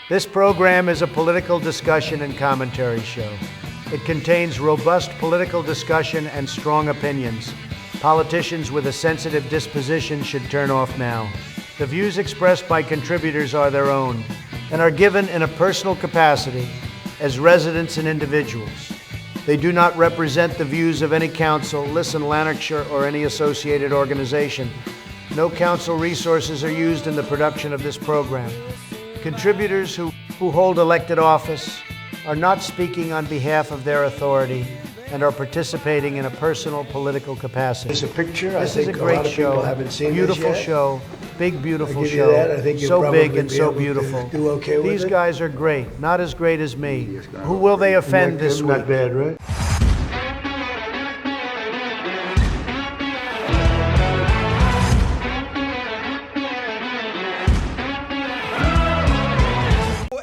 This program is a political discussion and commentary show. It contains robust political discussion and strong opinions. Politicians with a sensitive disposition should turn off now. The views expressed by contributors are their own and are given in a personal capacity as residents and individuals. They do not represent the views of any council, Listen Lanarkshire, or any associated organization. No council resources are used in the production of this program. Contributors who hold elected office are not speaking on behalf of their authority and are participating in a personal political capacity. There's a picture. This is a great show. Haven't seen beautiful this yet. show. Big, beautiful I'll give you show. that. I think you'll So big probably and be so able to beautiful. do okay with These it. guys are great. Not as great as me. Who will they offend this week? Not bad, right?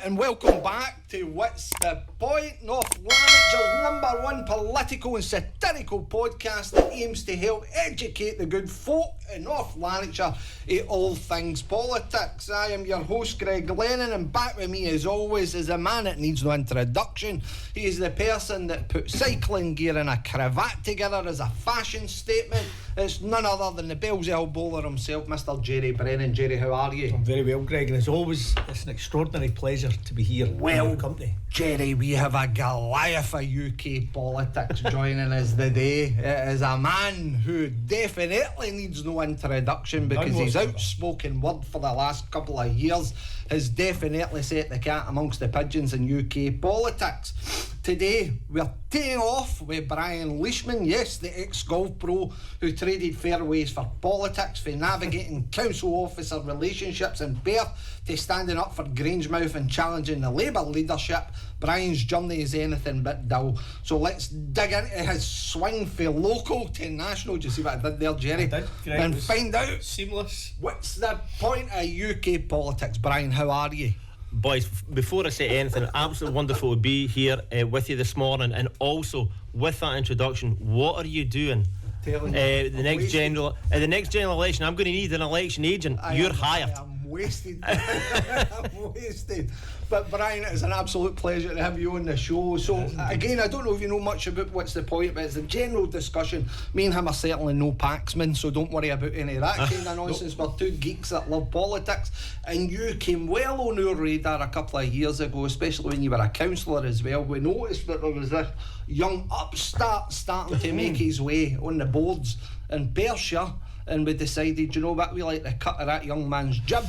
And welcome back to What's the Point, North Lanarkshire's #1 political and satirical podcast that aims to help educate the good folk in North Lanarkshire in all things politics. I am your host, Greg Lennon, and back with me as always is a man that needs no introduction. He is the person that put cycling gear and a cravat together as a fashion statement. It's none other than the Bells-Hill bowler himself, Mr. Jerry Brennan. Jerry, how are you? I'm very well, Greg, and as always, it's an extraordinary pleasure to be here in your company. Jerry, we have a Goliath of UK politics joining us today. It is a man who definitely needs no introduction because his outspoken word for the last couple of years has definitely set the cat amongst the pigeons in UK politics. Today, we're teeing off with Brian Leishman, yes, the ex-golf pro who traded fairways for politics, for navigating council officer relationships in Perth to standing up for Grangemouth and challenging the Labour leadership. Brian's journey is anything but dull. So let's dig into his swing from local to national. Do you see what I did there, Jerry? I did, Greg. And find out Seamless. what's the point of UK politics. Brian, how are you? Boys, before I say anything, absolutely wonderful to be here with you this morning, and also with that introduction, what are you doing? The next general election, I'm going to need an election agent. You're hired. I'm wasted. I'm wasted. But Brian, it's an absolute pleasure to have you on the show. So again, I don't know if you know much about what's the point, but it's a general discussion. Me and him are certainly no packsmen, so don't worry about any of that kind of nonsense. We're two geeks that love politics, and you came well on our radar a couple of years ago, especially when you were a councillor as well. We noticed that there was this young upstart starting to make his way on the boards in Perthshire, and we decided, you know what, we like the cut of that young man's jib,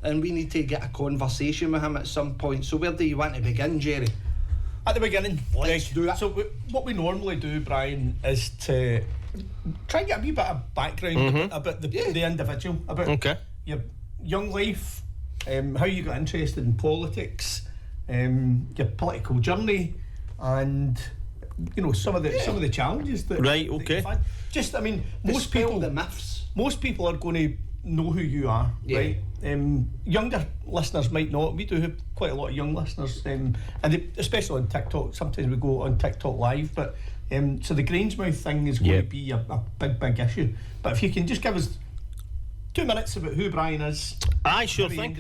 and we need to get a conversation with him at some point. So where do you want to begin, Jerry? At the beginning, Let's do that. So what we normally do, Brian, is to try and get a wee bit of background about the individual, about your young life, how you got interested in politics, your political journey, and you know some of the challenges that that you've had. Just, I mean, most people are going to know who you are, right? Younger listeners might not. We do have quite a lot of young listeners, and especially on TikTok. Sometimes we go on TikTok live, but so the Grangemouth thing is going to be a big issue. But if you can just give us 2 minutes about who Brian is. Aye, sure thing.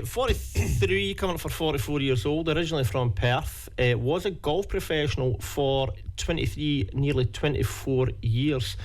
43, coming up for 44 years old, originally from Perth. Was a golf professional for 23, nearly 24 years.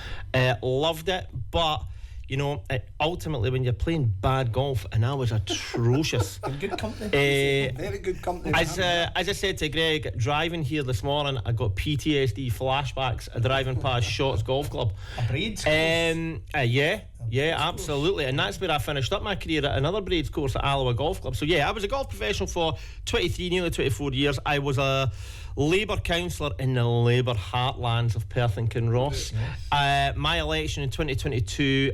Loved it, but you know, ultimately when you're playing bad golf, and I was atrocious. Good company. Very good company. As I said to Greg, driving here this morning, I got PTSD flashbacks of driving past Shotts Golf Club. A Braids Yeah, absolutely. And that's where I finished up my career, at another Braids course at Alloa Golf Club. So yeah, I was a golf professional for 23, nearly 24 years. I was a Labour councillor in the Labour heartlands of Perth and Kinross. My election in 2022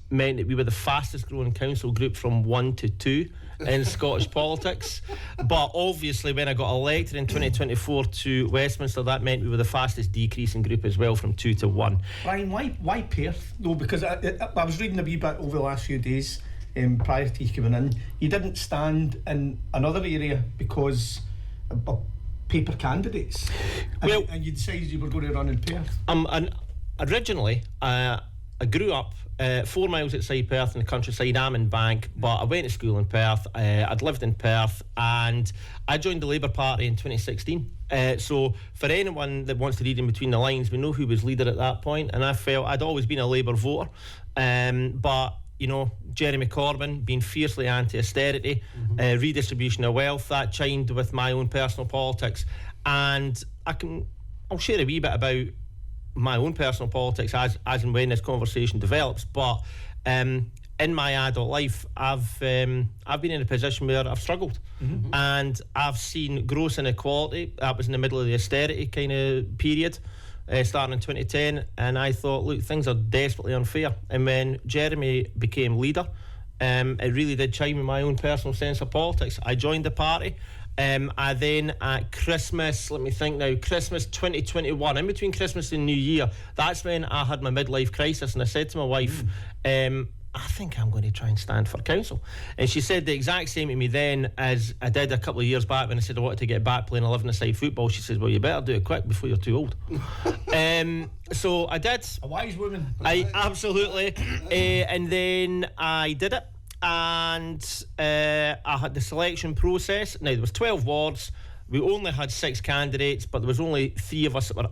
meant that we were the fastest growing council group from 1 to 2 in Scottish politics. But obviously when I got elected in 2024 to Westminster, that meant we were the fastest decreasing group as well, from 2 to 1. Brian, why Perth? No, because I was reading a wee bit over the last few days prior to you coming in. You didn't stand in another area because of paper candidates, and you decided you were going to run in Perth. And originally I grew up 4 miles outside Perth in the countryside. I'm in Bank, but I went to school in Perth. I'd lived in Perth, and I joined the Labour Party in 2016. So for anyone that wants to read in between the lines, we know who was leader at that point, and I felt I'd always been a Labour voter. But you know, Jeremy Corbyn being fiercely anti-austerity, redistribution of wealth, that chimed with my own personal politics. And I'll share a wee bit about my own personal politics as and when this conversation develops. But in my adult life, I've been in a position where I've struggled, and I've seen gross inequality. That was in the middle of the austerity kind of period, starting in 2010, and I thought, look, things are desperately unfair. And when Jeremy became leader, it really did chime with my own personal sense of politics. I joined the party. I then at Christmas, let me think now, Christmas 2021, in between Christmas and New Year, that's when I had my midlife crisis, and I said to my wife, I think I'm going to try and stand for council. And she said the exact same to me then as I did a couple of years back when I said I wanted to get back playing 11-a-side football. She says, well, you better do it quick before you're too old. So I did. A wise woman. Absolutely. And then I did it. And I had the selection process. Now, there was 12 wards. We only had 6 candidates, but there was only 3 of us that were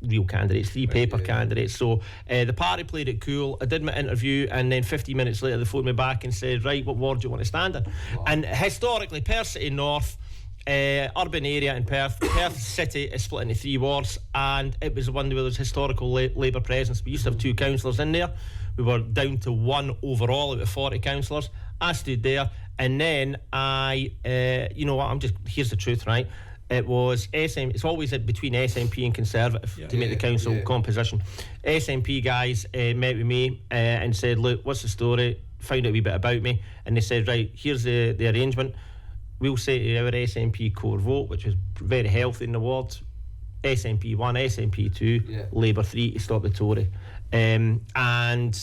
real candidates, 3 paper candidates. So the party played it cool. I did my interview, and then 15 minutes later they phoned me back and said, right, what ward do you want to stand in? Wow. And historically, Perth City North, urban area in Perth, Perth City is split into 3 wards, and it was the one where there's historical Labour presence. We used to have 2 councillors in there. We were down to 1 overall out of 40 councillors. I stood there, and then you know what, here's the truth, right? It was it's always between SNP and Conservative to make the council composition. SNP guys met with me and said, look, what's the story? Found out a wee bit about me, and they said, right, here's the arrangement. We'll say to our SNP core vote, which was very healthy in the ward, SNP 1, SNP 2, Labour 3 to stop the Tory. And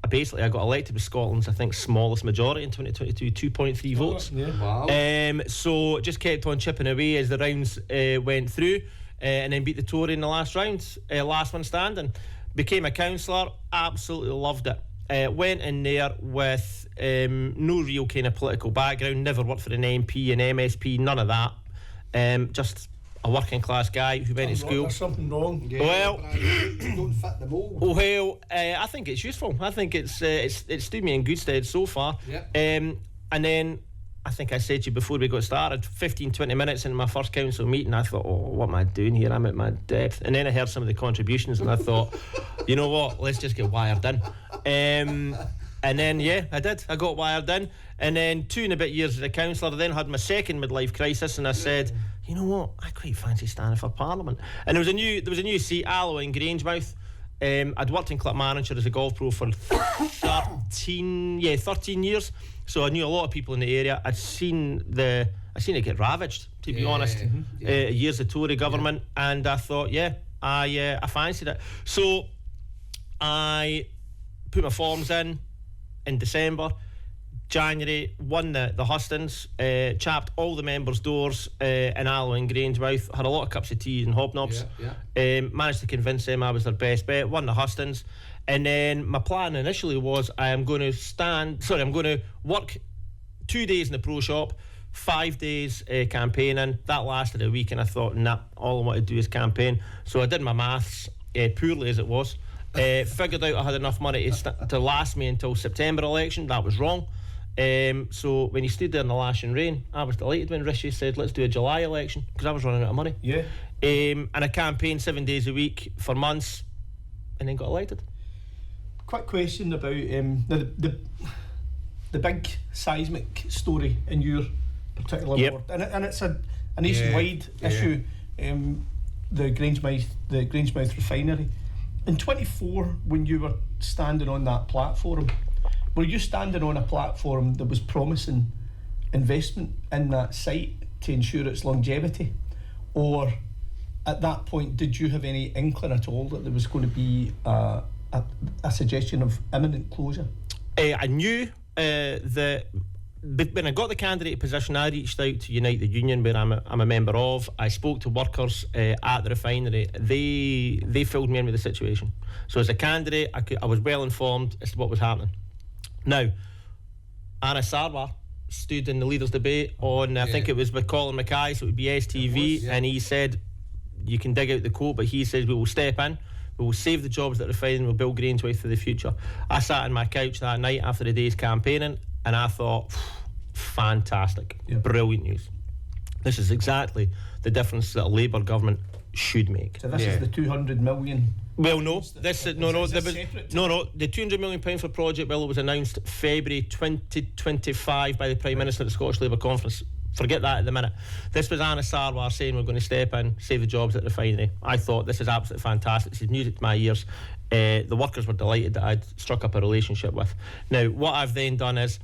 basically I got elected with Scotland's, I think, smallest majority in 2022, 2.3 votes. Wow. So just kept on chipping away as the rounds went through, and then beat the Tory in the last round, last one standing. Became a councillor, absolutely loved it. Went in there with no real kind of political background, never worked for an MP, an MSP, none of that. Just a working class guy who went to school. There's something wrong. Yeah, well, you don't fit the mould. Well, I think it's useful. I think it's stood me in good stead so far. Yep. And then I think I said to you before we got started, 15-20 minutes into my first council meeting, I thought, oh, what am I doing here? I'm at my depth. And then I heard some of the contributions, and I thought, you know what? Let's just get wired in. And then, I did. I got wired in. And then 2 and a bit years as a councillor, I then had my second midlife crisis, and I said, you know what? I quite fancy standing for Parliament. And there was a new seat, Alloa and Grangemouth. I'd worked in club manager as a golf pro for 13 years. So I knew a lot of people in the area. I'd seen it get ravaged, to be honest. Years of Tory government, and I thought, I fancied it. So I put my forms in December. January, won the hustings, chapped all the members' doors in Alloa and Grangemouth, had a lot of cups of tea and hobnobs, managed to convince them I was their best bet, won the hustings. And then my plan initially was I'm going to work 2 days in the pro shop, 5 days campaigning. That lasted a week, and I thought, nah, all I want to do is campaign. So I did my maths, poorly as it was, figured out I had enough money to last me until September election. That was wrong. So when he stood there in the lashing rain, I was delighted when Rishi said, let's do a July election, because I was running out of money. And I campaigned 7 days a week for months, and then got elected. Quick question about the big seismic story in your particular ward, and it's a nationwide issue. The Grangemouth refinery. In 24, when you were standing on that platform, were you standing on a platform that was promising investment in that site to ensure its longevity? Or at that point, did you have any inkling at all that there was going to be a suggestion of imminent closure? I knew that when I got the candidate position, I reached out to Unite the Union, where I'm a member of. I spoke to workers at the refinery. They filled me in with the situation. So as a candidate, I was well informed as to what was happening. Now, Anna Sarwar stood in the leaders' debate on, I think it was with Colin Mackay, so it would be STV, and he said, you can dig out the quote, but he says, we will step in, we will save the jobs at the refinery, we'll build Grangemouth for the future. I sat on my couch that night after the day's campaigning, and I thought, fantastic, brilliant news. This is exactly the difference that a Labour government should make. So this is the 200 million. Well, no, the £200 million for Project Willow was announced February 2025 by the Prime Minister at the Scottish Labour Conference. Forget that at the minute. This was Anna Sarwar saying we're going to step in, save the jobs at the refinery. I thought this is absolutely fantastic. This is music to my ears. The workers were delighted that I'd struck up a relationship with. Now, what I've then done is,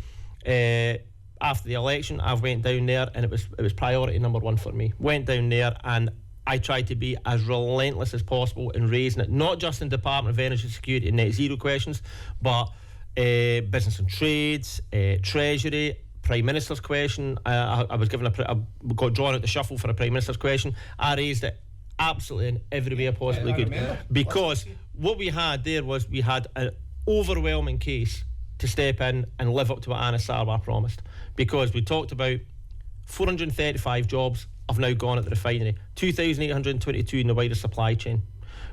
after the election, I went down there, and it was priority number one for me. Went down there, and I tried to be as relentless as possible in raising it, not just in Department of Energy Security and Net Zero questions, but business and trades, Treasury, Prime Minister's question. I was given I got drawn out the shuffle for a Prime Minister's question. I raised it absolutely in every way I possibly could, because what we had there was we had an overwhelming case to step in and live up to what Anna Sarwar promised, because we talked about 435 jobs have now gone at the refinery, 2,822 in the wider supply chain.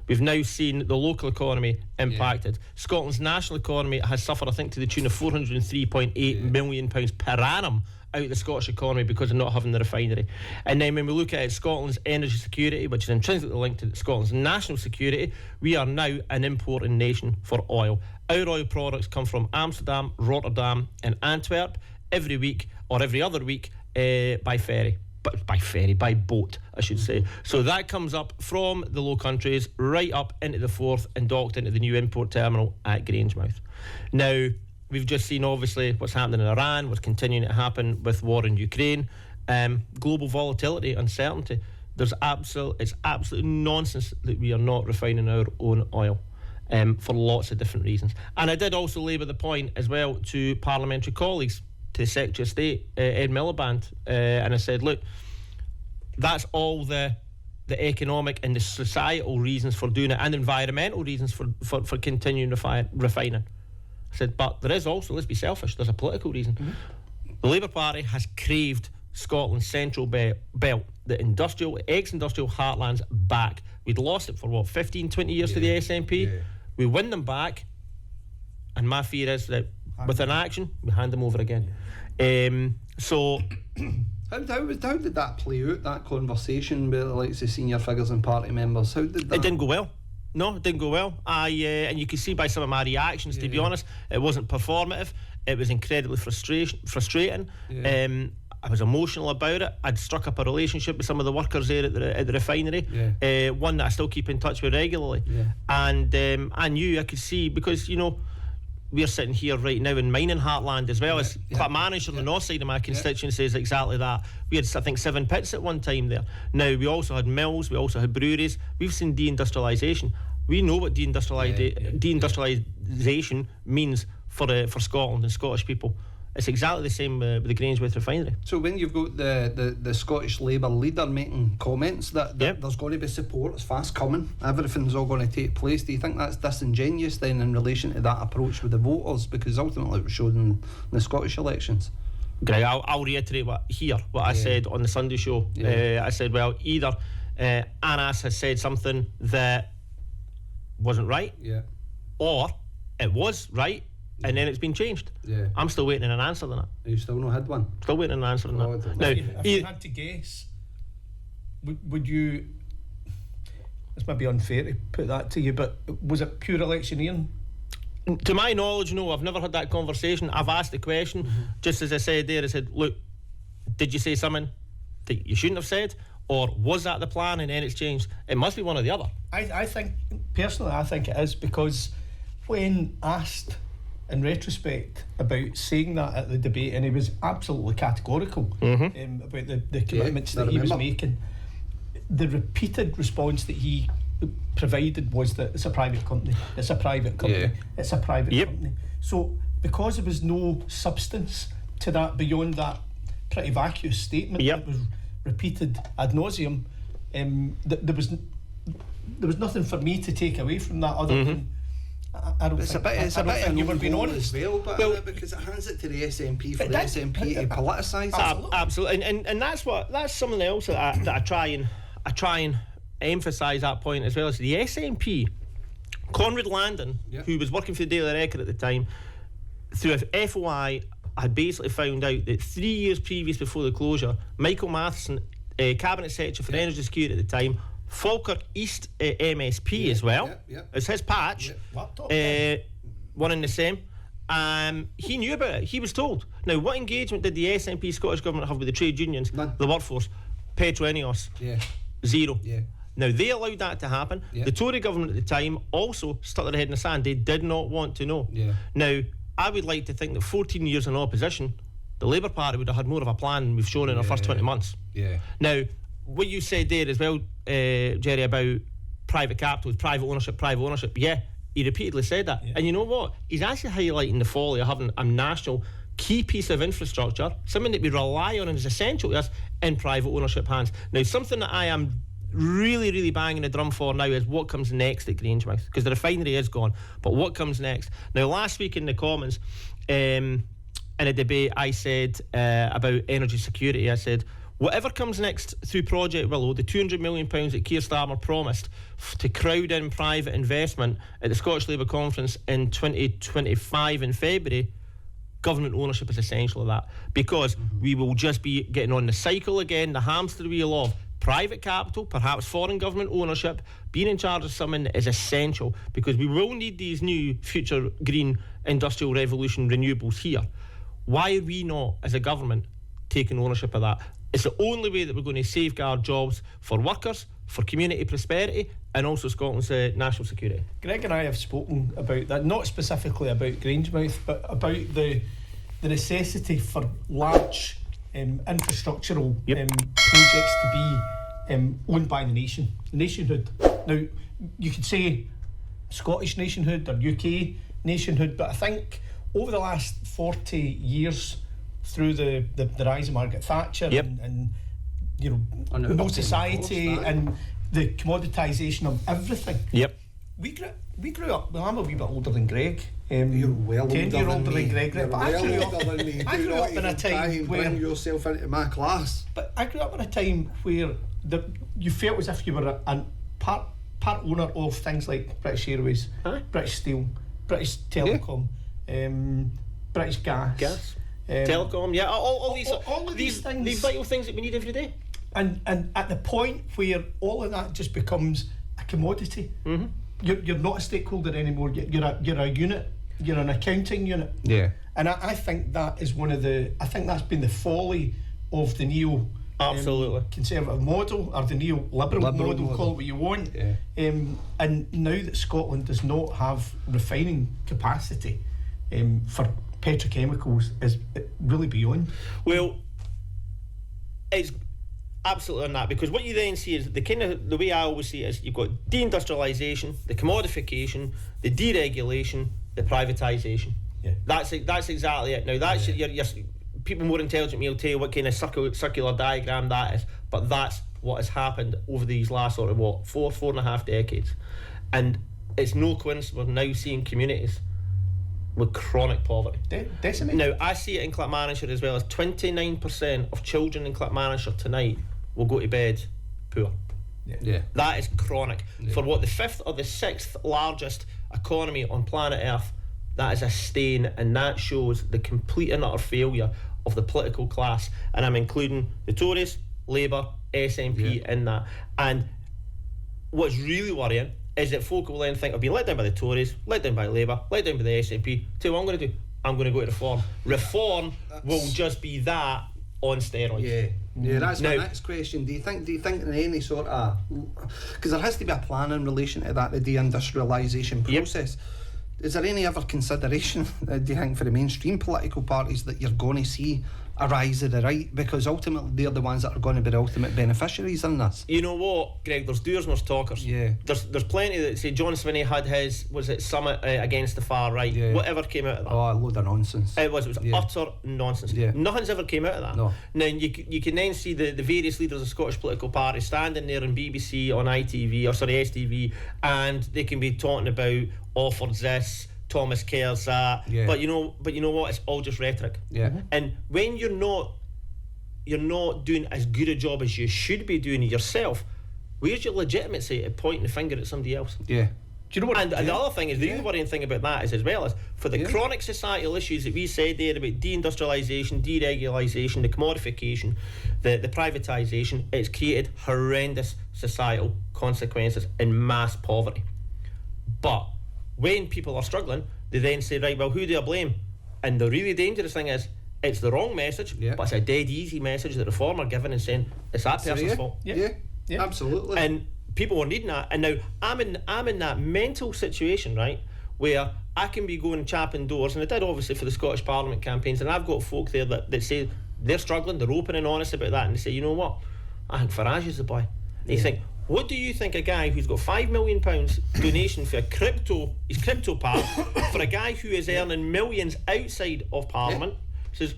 We've now seen the local economy impacted. Scotland's national economy has suffered, I think, to the tune of £403.8 million per annum out of the Scottish economy because of not having the refinery. And then when we look at it, Scotland's energy security, which is intrinsically linked to Scotland's national security, we are now an importing nation for oil. Our oil products come from Amsterdam, Rotterdam and Antwerp every week, or every other week, by ferry. By boat, I should say. So that comes up from the Low Countries right up into the Forth and docked into the new import terminal at Grangemouth. Now, we've just seen obviously what's happening in Iran, what's continuing to happen with war in Ukraine, global volatility, uncertainty. It's absolute nonsense that we are not refining our own oil. For lots of different reasons. And I did also labour the point as well to parliamentary colleagues, to the Secretary of State, Ed Miliband, and I said, look, that's all the economic and the societal reasons for doing it, and environmental reasons for continuing refining. I said, but there is also, let's be selfish, there's a political reason. The Labour Party has craved Scotland's central belt, the ex-industrial heartlands, back. We'd lost it for 15, 20 years to the SNP. We win them back, and my fear is that with an action, we hand them over again. So how did that play out, that conversation with the likes of senior figures and party members? How did that? It didn't go well. No, it didn't go well. And you can see by some of my reactions, to be honest, it wasn't performative. It was incredibly frustrating. I was emotional about it. I'd struck up a relationship with some of the workers there at the refinery, one that I still keep in touch with regularly. And I knew, I could see, because, you know, we're sitting here right now in mining heartland as well. As manager on the north side of my constituency is exactly that. We had, I think, 7 pits at one time there. Now, we also had mills, we also had breweries. We've seen deindustrialisation. We know what deindustrialisation means for Scotland and Scottish people. It's exactly the same with the Grangemouth refinery. So when you've got the Scottish Labour leader making comments that there's going to be support, it's fast coming, everything's all going to take place, do you think that's disingenuous then in relation to that approach with the voters? Because ultimately it was shown in the Scottish elections. Greg, I'll reiterate what I said on the Sunday show. I said, well, either Anas has said something that wasn't right, or it was right, and then it's been changed. I'm still waiting on an answer on that. You still not had one? Still waiting on an answer on that. Now, if you had to guess, would you, this might be unfair to put that to you, but was it pure electioneering? To my knowledge, no, I've never had that conversation. I've asked the question, just as I said there, I said, look, did you say something that you shouldn't have said? Or was that the plan and then it's changed? It must be one or the other. I think, personally, I think it is, because when asked in retrospect about saying that at the debate, and he was absolutely categorical about the commitments that he was making, the repeated response that he provided was that it's a private company, it's a private company. So because there was no substance to that beyond that pretty vacuous statement that was repeated ad nauseum. There was nothing for me to take away from that other than I don't think you were being honest. Well, because it hands it to the SNP for the SNP to politicise it. Absolutely, and that's something else that I try and emphasise that point as well. As the SNP, Conrad Landon, who was working for the Daily Record at the time, through a FOI, had basically found out that 3 years previous before the closure, Michael Matheson, Cabinet Secretary for Energy Security at the time, Falkirk East MSP as well. It's his patch. One and the same. He knew about it. He was told. Now, what engagement did the SNP Scottish Government have with the trade unions, the workforce? Petro Eneos. Zero. Now, they allowed that to happen. The Tory government at the time also stuck their head in the sand. They did not want to know. Now, I would like to think that 14 years in opposition, the Labour Party would have had more of a plan than we've shown in our first 20 months. Now, what you said there as well, Jerry, about private capital, private ownership, he repeatedly said that. And you know what? He's actually highlighting the folly of having a national key piece of infrastructure, something that we rely on and is essential to us, in private ownership hands. Now, something that I am really banging the drum for now is what comes next at Grangemouth, because the refinery is gone, but what comes next? Now, last week in the Commons, in a debate, I said about energy security, I said, whatever comes next through Project Willow, the £200 million that Keir Starmer promised to crowd in private investment at the Scottish Labour Conference in 2025 in February, government ownership is essential of that, because we will just be getting on the cycle again, the hamster wheel of private capital, perhaps foreign government ownership, being in charge of something that is essential, because we will need these new future green industrial revolution renewables here. Why are we not, as a government, taking ownership of that? It's the only way that we're going to safeguard jobs for workers, for community prosperity, and also Scotland's national security. Greg and I have spoken about that, not specifically about Grangemouth, but about the necessity for large infrastructural projects to be owned by the nation, nationhood. Now, you could say Scottish nationhood or UK nationhood, but I think over the last 40 years, through the rise of Margaret Thatcher and you know, no society and the commoditisation of everything. We grew up. Well, I'm a wee bit older than Greg. You're well 10 years older than Greg. But I grew up in a time where bring yourself into my class. But I grew up in a time where you felt as if you were a part owner of things like British Airways, British Steel, British Telecom, British Gas. Telecom, all these things, these vital things that we need every day. And at the point where all of that just becomes a commodity, you're not a stakeholder anymore. You're a unit. You're an accounting unit. And I think that is I think that's been the folly of the neo conservative model, or the neo-liberal model, call it what you want. And now that Scotland does not have refining capacity for petrochemicals, is really beyond. Well, it's absolutely on that, because what you then see is the way I always see it is you've got deindustrialisation, the commodification, the deregulation, the privatisation. That's exactly it. Now that's your people more intelligent me will tell you what kind of circular diagram that is, but that's what has happened over these last sort of 4.5 decades, and it's no coincidence we're now seeing communities with chronic poverty. Decimated. Now, I see it in Clackmannanshire as well, as 29% of children in Clackmannanshire tonight will go to bed poor. That is chronic. For what, the 5th or the 6th largest economy on planet Earth, that is a stain, and that shows the complete and utter failure of the political class. And I'm including the Tories, Labour, SNP in that. And what's really worrying is that folk will then think, I've been let down by the Tories, let down by Labour, let down by the SNP. Tell you what I'm going to do. I'm going to go to reform. Reform will just be that on steroids. That's my next question. Do you think in any sort of, because there has to be a plan in relation to that, the deindustrialisation process. Is there any other consideration, do you think, for the mainstream political parties that you're going to see a rise of the right, because ultimately they're the ones that are going to be the ultimate beneficiaries in this. You know what, Greg, there's doers and there's talkers. Yeah. There's plenty that say John Swinney had his, was it Summit against the far right, whatever came out of that. Oh, a load of nonsense. It was utter nonsense. Nothing's ever came out of that. No. Now you can then see the various leaders of Scottish political parties standing there on BBC, on STV, and they can be talking about Offord's this, Thomas cares that, but you know what, it's all just rhetoric. And when you're not doing as good a job as you should be doing yourself, where's your legitimacy at pointing the finger at somebody else? Do you know what? And the other thing is, the really worrying thing about that is, as well as for the chronic societal issues that we said there about deindustrialisation, deregulation, the commodification, the privatisation, it's created horrendous societal consequences in mass poverty. But when people are struggling, they then say, right, well, who do I blame? And the really dangerous thing is, it's the wrong message, but it's a dead easy message that Reform are giving and saying it's that person's fault. Yeah, absolutely. And people were needing that. And now I'm in that mental situation, right, where I can be going and chapping doors, and I did obviously for the Scottish Parliament campaigns, and I've got folk there that say they're struggling, they're open and honest about that, and they say, you know what, I think Farage is the boy. And you think, what do you think a guy who's got £5 million donation for his crypto part, for a guy who is earning millions outside of Parliament, says,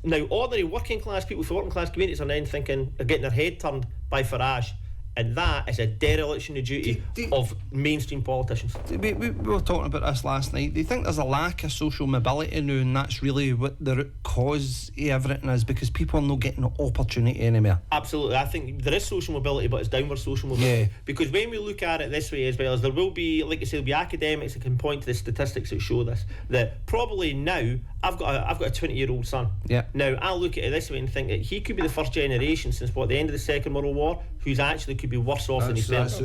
now ordinary working class people for working class communities are then thinking, are getting their head turned by Farage, and that is a dereliction of duty of mainstream politicians. We were talking about this last night. Do you think there's a lack of social mobility now, and that's really what the root cause of everything is, because people are not getting the opportunity anymore? Absolutely. I think there is social mobility, but it's downward social mobility. Because when we look at it this way, as well as there will be, like I say, there'll be academics that can point to the statistics that show this, that probably now I've got a 20-year-old son. Now I look at it this way and think that he could be the first generation since the end of the Second World War who's actually could be worse off than his parents.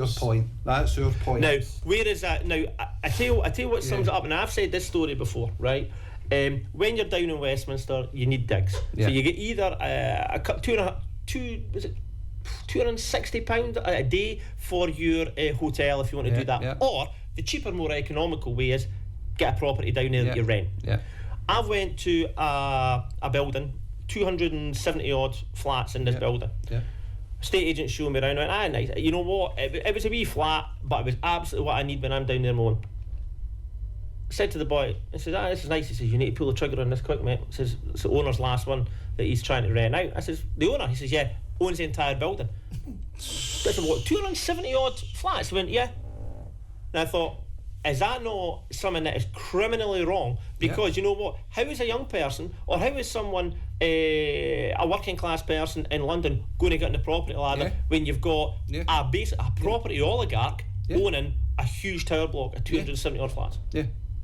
That's your point. Now, where is that? Now, I tell you what sums it up, and I've said this story before, right? When you're down in Westminster, you need digs. So you get either £260 a day for your hotel if you want to do that, or the cheaper, more economical way is get a property down there that you rent. I've went to a building, 270 odd flats in this building. Estate agent showed me around, and nice. You know what? It was a wee flat, but it was absolutely what I need when I'm down there mowing. I said to the boy, he says, this is nice. He says, you need to pull the trigger on this quick, mate. He says, it's the owner's last one that he's trying to rent out. I says, the owner? He says, yeah, owns the entire building. I said, what, 270 odd flats? He went, yeah. And I thought, is that not something that is criminally wrong? Because you know what? How is a young person, or how is someone, a working class person in London, going to get on the property ladder when you've got a property oligarch owning a huge tower block of 270 odd flats?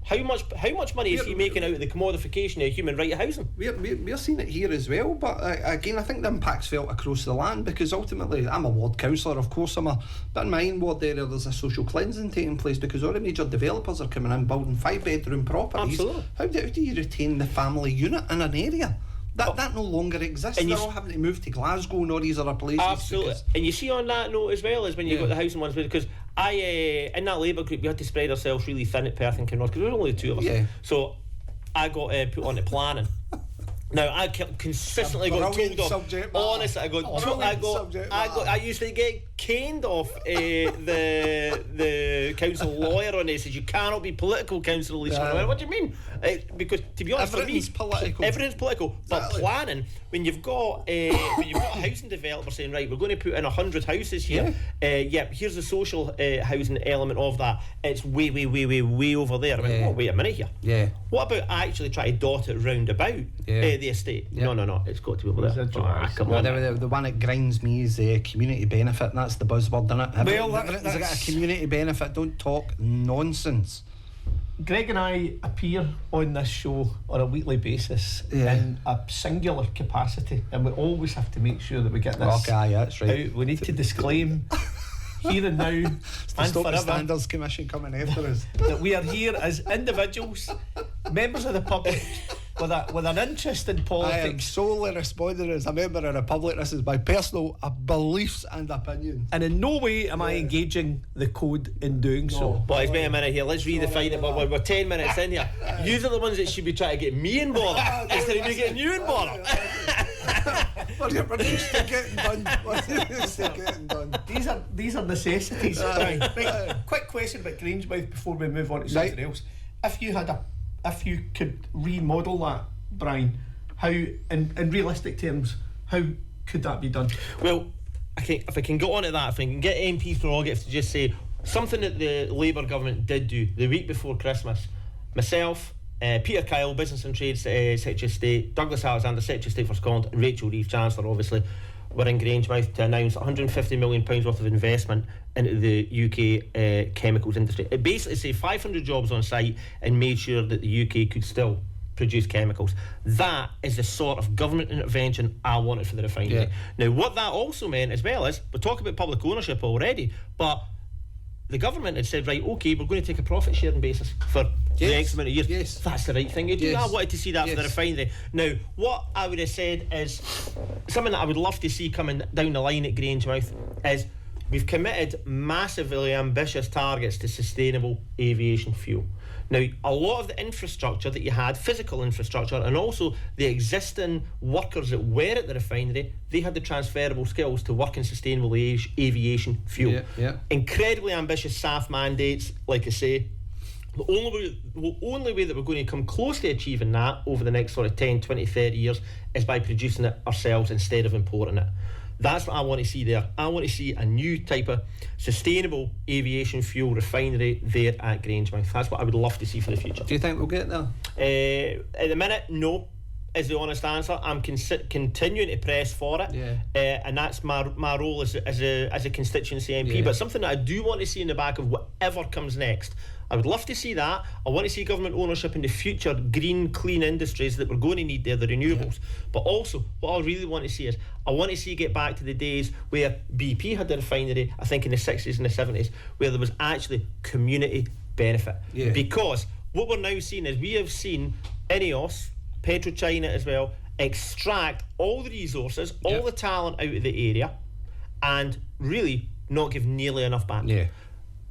How much money is he making out of the commodification of human right housing? We're seeing it here as well, but again, I think the impact's felt across the land, because ultimately I'm a ward councillor, of course but in my own ward area there's a social cleansing taking place, because all the major developers are coming in building 5-bedroom properties. Absolutely. How do you retain the family unit in an area? That no longer exists, and they're all having to move to Glasgow and all these other places. Absolutely. And you see on that note as well, is when you've got the housing ones, because in that Labour group we had to spread ourselves really thin at Perth and Kinross, because there were only the two of us. So I got put on to planning. Now I consistently got told off. Honestly, I used to get caned off the council lawyer on this. Says you cannot be political, councillor Leishman. What do you mean? Because to be honest, everything's political. Everything's political. But planning, when you've got a housing developer saying, right, we're going to put in 100 houses here. Here's the social housing element of that. It's way over there. I mean, wait a minute here. What about actually trying to dot it round about the estate? No, it's got to be over there. Come on. The one that grinds me is community benefit, and that's the buzzword, isn't it? Everything's got a community benefit. Don't talk nonsense. Greg and I appear on this show on a weekly basis in a singular capacity, and we always have to make sure that we get this that's right. out. We need to disclaim here and now and stop forever the Standards Commission coming after us that we are here as individuals, members of the public, with an interest in I am politics. solely responding as a member of the Republic. This is my personal beliefs and opinions. And in no way am I engaging the code in doing so. Boys, wait a minute here. Let's redefine it. We're 10 minutes in here. Yous are the ones that should be trying to get me in bother instead of me getting you in bother. We're used to getting done. We're used to getting done. These are necessities. Right. Quick question about Grangemouth before we move on to something else. If you could remodel that, Brian, how in realistic terms, how could that be done? Well, if I can go on to that, if I can get MPs prerogative to just say something that the Labour government did do the week before Christmas. Myself, Peter Kyle, Business and Trade Secretary of State, Douglas Alexander, Secretary of State for Scotland, and Rachel Reeves, Chancellor, obviously, were in Grangemouth to announce £150 million worth of investment into the UK chemicals industry. It basically saved 500 jobs on site and made sure that the UK could still produce chemicals. That is the sort of government intervention I wanted for the refinery. Yeah. Now, what that also meant as well is, we're talking about public ownership already, but the government had said, right, okay, we're going to take a profit sharing basis for the X amount of years. Yes. That's the right thing to do. Yes. I wanted to see that for the refinery. Now, what I would have said is something that I would love to see coming down the line at Grangemouth is we've committed massively ambitious targets to sustainable aviation fuel. Now, a lot of the infrastructure that you had, physical infrastructure, and also the existing workers that were at the refinery, they had the transferable skills to work in sustainable aviation fuel. Yeah. Incredibly ambitious SAF mandates, like I say. The only way that we're going to come close to achieving that over the next sort of 10, 20, 30 years is by producing it ourselves instead of importing it. That's what I want to see there. I want to see a new type of sustainable aviation fuel refinery there at Grangemouth. That's what I would love to see for the future. Do you think we'll get there? At the minute, no, is the honest answer. I'm continuing to press for it, and that's my role as a constituency MP. But something that I do want to see in the back of whatever comes next, I would love to see that. I want to see government ownership in the future green, clean industries that we're going to need there, the renewables. But also, what I really want to see is, I want to see get back to the days where BP had the refinery, I think in the 60s and the 70s, where there was actually community benefit. Because what we're now seeing is, we have seen INEOS, PetroChina as well, extract all the resources, all the talent out of the area, and really not give nearly enough back.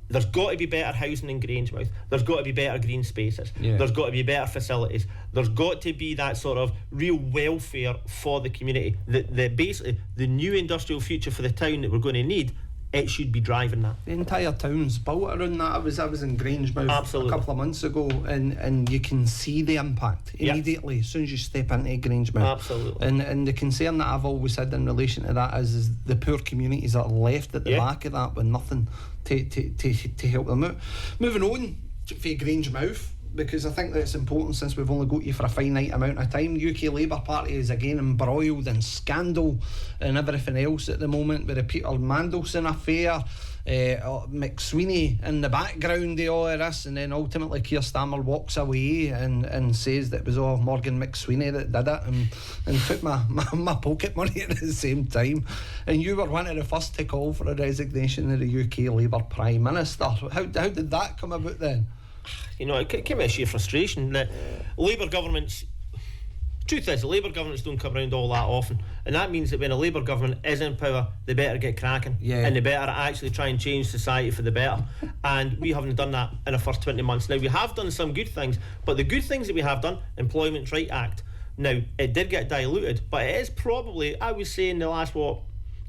There's got to be better housing in Grangemouth. There's got to be better green spaces. There's got to be better facilities. There's got to be that sort of real welfare for the community. Basically, the new industrial future for the town that we're going to need, it should be driving that. The entire town's built around that. I was in Grangemouth a couple of months ago, and you can see the impact immediately as soon as you step into Grangemouth. Absolutely. And the concern that I've always had in relation to that is the poor communities that are left at the back of that with nothing to help them out. Moving on for Grangemouth, because I think that it's important, since we've only got you for a finite amount of time. UK Labour Party is again embroiled in scandal and everything else at the moment, with the Peter Mandelson affair, McSweeney in the background of all of this, and then ultimately Keir Starmer walks away and says that it was all Morgan McSweeney that did it, and took my pocket money at the same time. And you were one of the first to call for a resignation of the UK Labour Prime Minister. How did that come about then? You know, it came out of sheer frustration that Labour governments, truth is, the Labour governments don't come around all that often, and that means that when a Labour government is in power, they better get cracking, and they better actually try and change society for the better. And we haven't done that in the first 20 months. Now, we have done some good things, but the good things that we have done, Employment Right Act, now it did get diluted, but it is probably, I would say, in the last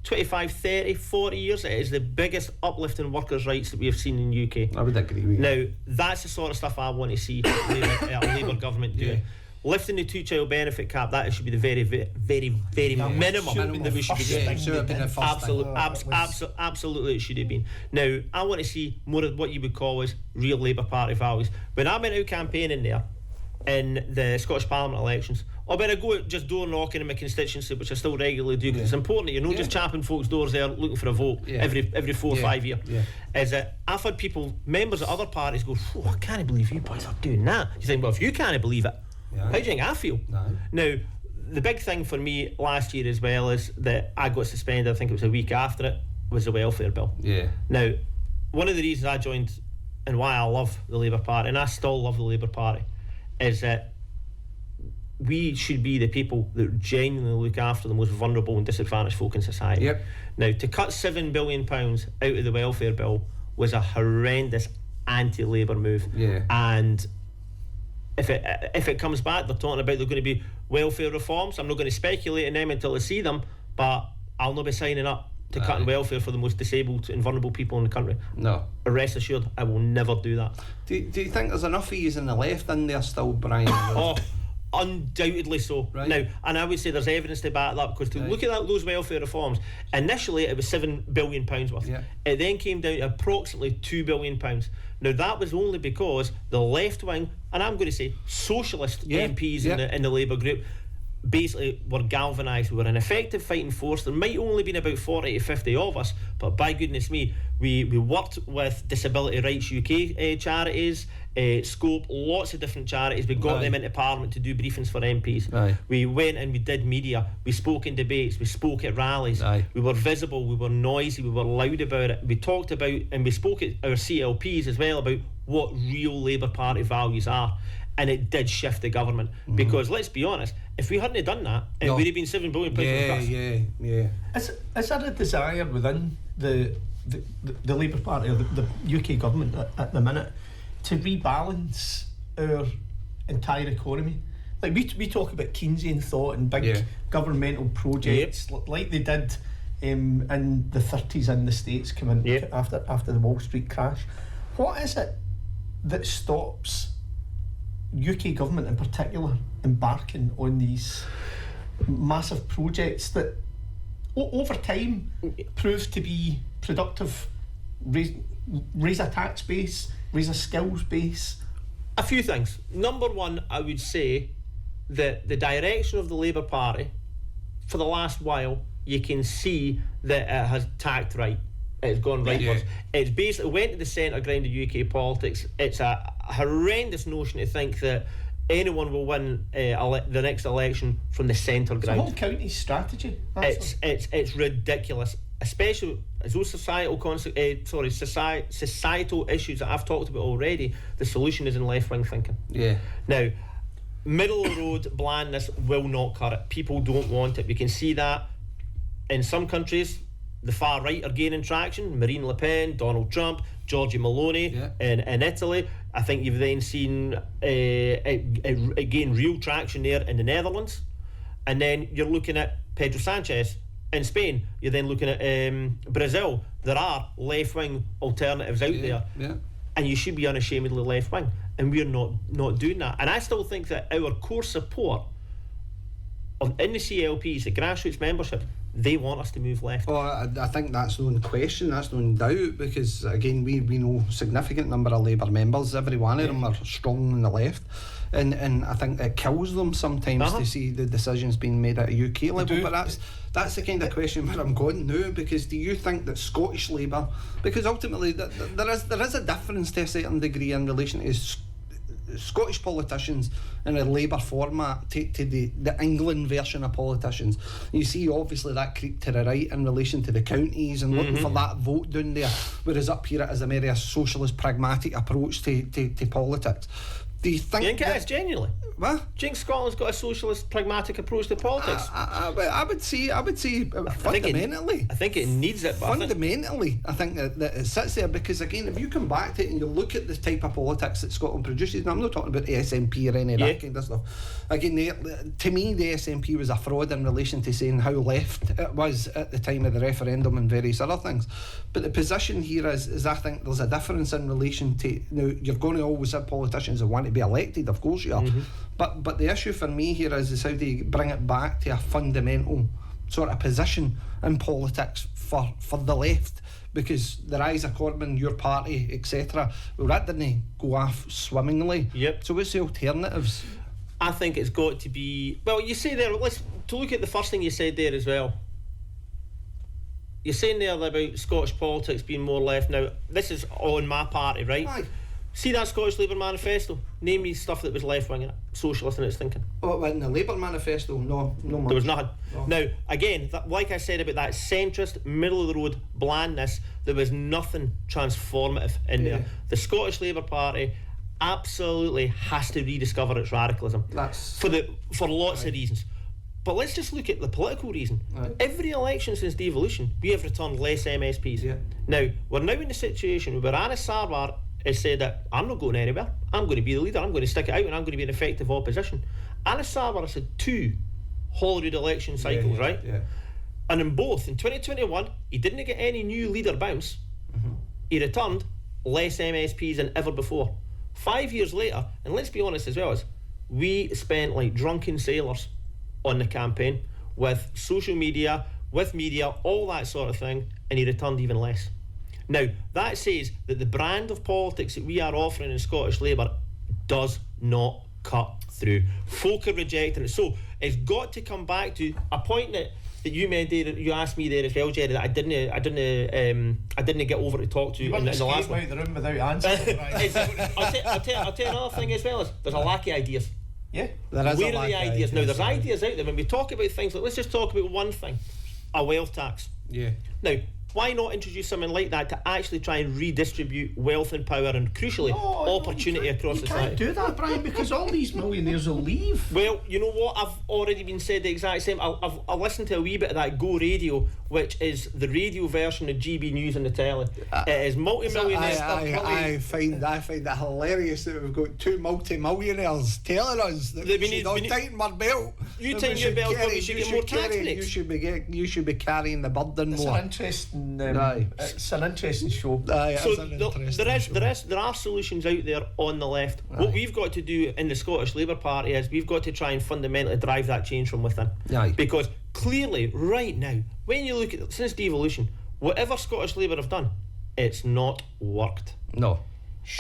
25, 30, 40 years, it is the biggest uplift in workers' rights that we have seen in the UK. I would agree with you. Now, that's the sort of stuff I want to see a Labour government doing. Lifting the two-child benefit cap, that should be the very, very, very minimum that we should be doing. Absolutely, it should have been. Now, I want to see more of what you would call as real Labour Party values. When I went out campaigning there in the Scottish Parliament elections, or when I go out just door knocking in my constituency, which I still regularly do, because it's important that you're not just chapping folks' doors there looking for a vote every 4 or 5 years. Is that I've had people, members of other parties, go, I can't believe you boys are doing that. You think, well, if you can't believe it, how do you think I feel? Now, the big thing for me last year as well is that I got suspended, I think it was a week after it, was the welfare bill. Now, one of the reasons I joined and why I love the Labour Party, and I still love the Labour Party, is that we should be the people that genuinely look after the most vulnerable and disadvantaged folk in society. Yep. Now, to cut £7 billion out of the welfare bill was a horrendous anti-Labour move. Yeah. And if it comes back, they're talking about they're going to be welfare reforms. I'm not going to speculate on them until I see them, but I'll not be signing up to cutting welfare for the most disabled and vulnerable people in the country. No. Rest assured, I will never do that. Do you think there's enough of yous in the left in there still, Brian? Oh, undoubtedly so. Right. Now, and I would say there's evidence to back that, because to look at those welfare reforms, initially it was £7 billion worth. Yeah. It then came down to approximately £2 billion. Now, that was only because the left wing, and I'm going to say socialist MPs in the Labour group, basically were galvanised. We were an effective fighting force. There might only been about 40 to 50 of us, but by goodness me, we worked with Disability Rights UK charities, Scope, lots of different charities. We got them into Parliament to do briefings for MPs. Aye. We went and we did media. We spoke in debates. We spoke at rallies. Aye. We were visible. We were noisy. We were loud about it. We talked about, and we spoke at our CLPs as well, about what real Labour Party values are. And it did shift the government, because let's be honest, if we hadn't done that, it would have been £7 billion cuts. Yeah. Is there a desire within the Labour Party or the UK government at the minute to rebalance our entire economy? Like we talk about Keynesian thought and big governmental projects like they did in the 30s in the States coming after the Wall Street crash. What is it that stops UK government in particular embarking on these massive projects that over time prove to be productive, raise a tax base, raise a skills base? A few things. Number one, I would say that the direction of the Labour Party for the last while, you can see that it has tacked right. It's gone rightwards. It's basically went to the centre ground of UK politics. It's a horrendous notion to think that anyone will win the next election from the centre ground. It's a whole county strategy. It's ridiculous, especially as those societal issues that I've talked about already. The solution is in left-wing thinking. Yeah. Now, middle of the road blandness will not cut it. People don't want it. We can see that in some countries. The far right are gaining traction. Marine Le Pen, Donald Trump, Giorgia Meloni in Italy. I think you've then seen it gain real traction there in the Netherlands. And then you're looking at Pedro Sanchez in Spain. You're then looking at Brazil. There are left-wing alternatives out there. Yeah. And you should be unashamedly left-wing. And we're not doing that. And I still think that our core support in the CLPs, the grassroots membership, they want us to move left. Oh, I think that's no question, that's no doubt, because again we know significant number of Labour members, every one of them are strong on the left, and I think it kills them sometimes to see the decisions being made at a UK level. But that's the kind of question where I'm going now, because do you think that Scottish Labour, because ultimately there is a difference to a certain degree in relation to Scottish politicians in a Labour format to the England version of politicians. You see obviously that creep to the right in relation to the counties and looking for that vote down there, whereas up here it is a very socialist pragmatic approach to politics. Do you think it's genuinely? What? Do you think Scotland's got a socialist pragmatic approach to politics? I would say fundamentally. I think it needs it, but fundamentally, I think that it sits there, because again, if you come back to it and you look at the type of politics that Scotland produces, and I'm not talking about the SNP or any of that kind of stuff. Again, to me, the SNP was a fraud in relation to saying how left it was at the time of the referendum and various other things. But the position here is I think there's a difference in relation to, now you're going to always have politicians that want to be elected, of course you are. But the issue for me here is how do you bring it back to a fundamental sort of position in politics for the left, because the rise of Corbyn, your party, etc., well, that didn't go off swimmingly. So what's the alternatives? I think it's got to be, well, you say there, to look at the first thing you said there as well. You're saying there about Scottish politics being more left. Now, this is on my party, right? Aye. See that Scottish Labour manifesto? Name me stuff that was left-wing in it, socialist in its thinking. Oh, in the Labour manifesto? No much. There was nothing. No. Now, again, like I said about that centrist, middle-of-the-road blandness, there was nothing transformative in there. The Scottish Labour Party, absolutely has to rediscover its radicalism. That's for lots of reasons. But let's just look at the political reason. Right. Every election since devolution, we have returned less MSPs. Yeah. Now, we're now in a situation where Anas Sarwar has said that I'm not going anywhere. I'm going to be the leader. I'm going to stick it out and I'm going to be an effective opposition. Anas Sarwar has had 2 Holyrood election cycles, right? Yeah. And in both, in 2021, he didn't get any new leader bounce. He returned less MSPs than ever before. 5 years later, and let's be honest as well, as we spent like drunken sailors on the campaign with social media, with media, all that sort of thing, and he returned even less. Now, that says that the brand of politics that we are offering in Scottish Labour does not cut through. Folk are rejecting it. So it's got to come back to a point that you made there, you asked me there as well, Jerry, that I didn't get over to talk to you in the last one. Out the room without answering. I'll tell you another thing as well, is there's a lack of ideas. Yeah. Where are the ideas? Now, there's ideas out there. When we talk about things like, let's just talk about one thing, a wealth tax. Yeah. Now, why not introduce something like that to actually try and redistribute wealth and power and, crucially, opportunity across society? You can't do that, Brian, because all these millionaires will leave. Well, you know what? I've already been said the exact same. I've listened to a wee bit of that Go Radio, which is the radio version of GB News on the telly. It is multi-millionaires. I find it hilarious that we've got 2 multi-millionaires telling us that we should all tighten our belt. You tighten your belt, but we should get more tax breaks. You should be carrying the burden more. It's an interesting show. So there are solutions out there on the left. Aye. What we've got to do in the Scottish Labour Party is we've got to try and fundamentally drive that change from within. Aye. Because clearly, right now, when you look at it, since devolution, whatever Scottish Labour have done, it's not worked. No.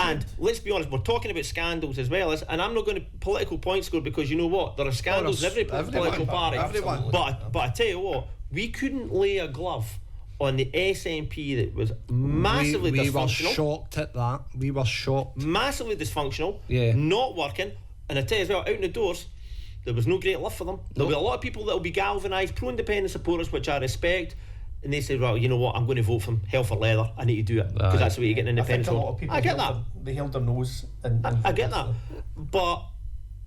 And let's be honest, we're talking about scandals as well as, and I'm not going to political point score because you know what, there are scandals in every political party. Everyone. But I tell you what, we couldn't lay a glove on the SNP that was massively dysfunctional. We were shocked at that. We were shocked. Massively dysfunctional. Yeah. Not working. And I tell you as well, out in the doors, there was no great love for them. There'll be a lot of people that will be galvanised, pro-independent supporters, which I respect. And they say, well, you know what, I'm going to vote for him, hell for leather, I need to do it. Because that's the way you get an independent vote. I think a lot of people get that. They held their nose. I get that. But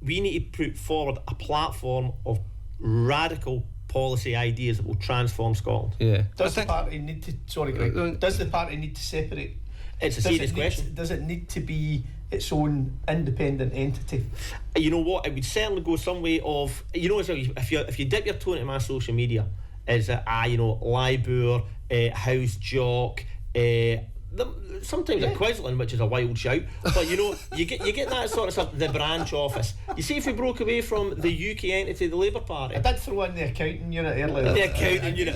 we need to put forward a platform of radical policy ideas that will transform Scotland. Yeah. Does the party need to separate? It's a serious question. Does it need to be its own independent entity? You know what, it would certainly go some way of, you know, if you dip your toe into my social media, is Labour, House Jock, sometimes a Quisling, which is a wild shout, but you know, you get that sort of stuff. The branch office. You see, if we broke away from the UK entity, the Labour Party. I did throw in the accounting unit earlier. The accounting unit.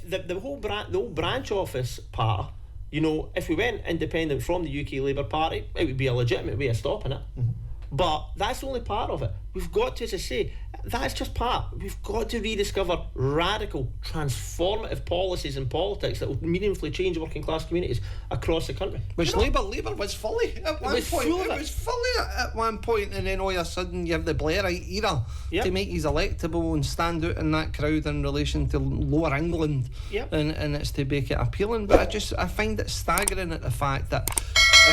The whole branch office part. You know, if we went independent from the UK Labour Party, it would be a legitimate way of stopping it. Mm-hmm. But that's only part of it. We've got to, as I say, that's just part. We've got to rediscover radical, transformative policies and politics that will meaningfully change working class communities across the country. Which Labour was fully at one point. It was fully at one point, and then all of a sudden you have the Blairite era to make these electable and stand out in that crowd in relation to Lower England, and it's to make it appealing. But I find it staggering at the fact that,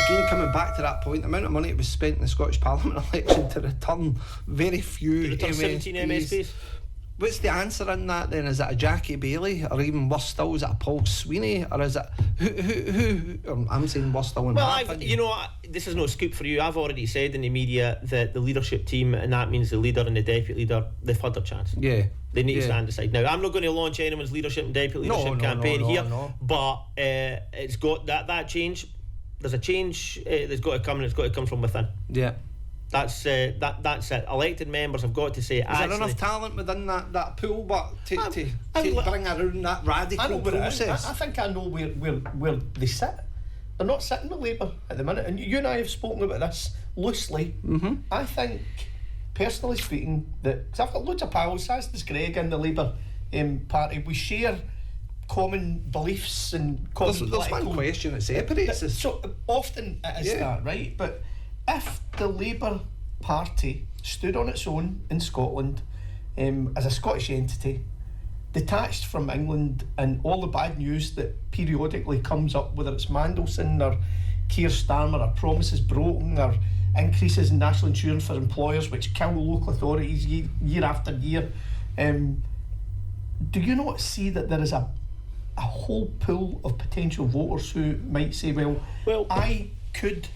again, coming back to that point, the amount of money that was spent in the Scottish Parliament election to return very few 17 MSPs. What's the answer in that then? Is it a Jackie Bailey, or even worse still, is it a Paul Sweeney, or is it who I'm saying worse still in my opinion. This is no scoop for you. I've already said in the media that the leadership team, and that means the leader and the deputy leader, they've had their chance. They need to stand aside. Now, I'm not going to launch anyone's leadership and deputy leadership campaign here, but it's got that change. There's a change that's got to come, and it's got to come from within. That's it. Elected members have got to say, is there enough talent within that pool, but to bring around that radical process? I think I know where they sit. They're not sitting with Labour at the minute, and you and I have spoken about this loosely. I think, personally speaking, that because I've got loads of pals, as does Greg in the Labour Party, we share common beliefs and common there's one question that separates us. So often it is that, right? But if the Labour Party stood on its own in Scotland as a Scottish entity, detached from England and all the bad news that periodically comes up, whether it's Mandelson or Keir Starmer, our promises broken, our increases in national insurance for employers which kill local authorities year after year. Do you not see that there is a whole pool of potential voters who might say, well, I could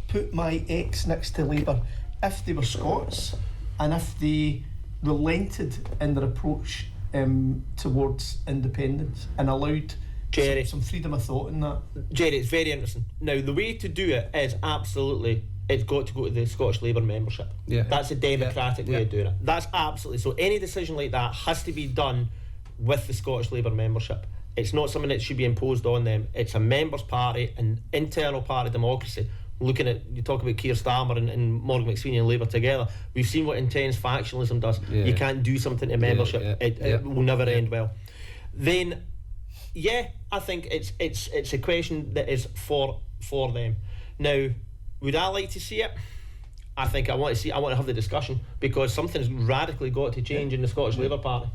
put my ex next to Labour if they were Scots and if they relented in their approach towards independence and allowed Jerry, some freedom of thought in that? Jerry, it's very interesting. Now, the way to do it is absolutely, it's got to go to the Scottish Labour membership. Yeah. That's a democratic way of doing it. That's absolutely, so any decision like that has to be done with the Scottish Labour membership. It's not something that should be imposed on them. It's a members' party, an internal party democracy. Looking at, you talk about Keir Starmer and Morgan McSweeney and Labour together, we've seen what intense factionalism does. You can't do something to membership. It will never end well. Then, I think it's a question that is for them. Now, would I like to see it? I think I want to have the discussion, because something's radically got to change in the Scottish Labour Party.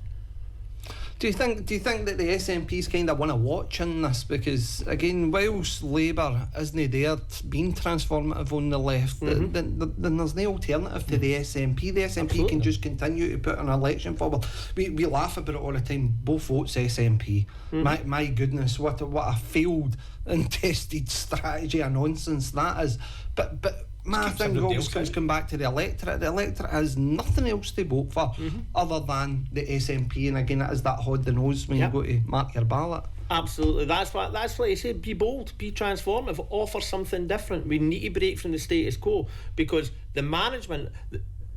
Do you think that the SNPs kind of want to watch in this? Because again, whilst Labour isn't there being transformative on the left, then there's no alternative to the SNP. The SNP can just continue to put an election forward. We laugh about it all the time. Both votes SNP. My goodness, what a failed and tested strategy of nonsense that is. But my thing always comes back to the electorate. The electorate has nothing else to vote for other than the SNP, and again, it is that hold the nose when you go to mark your ballot. Absolutely, that's what I say. Be bold, be transformative, offer something different. We need to break from the status quo, because the management,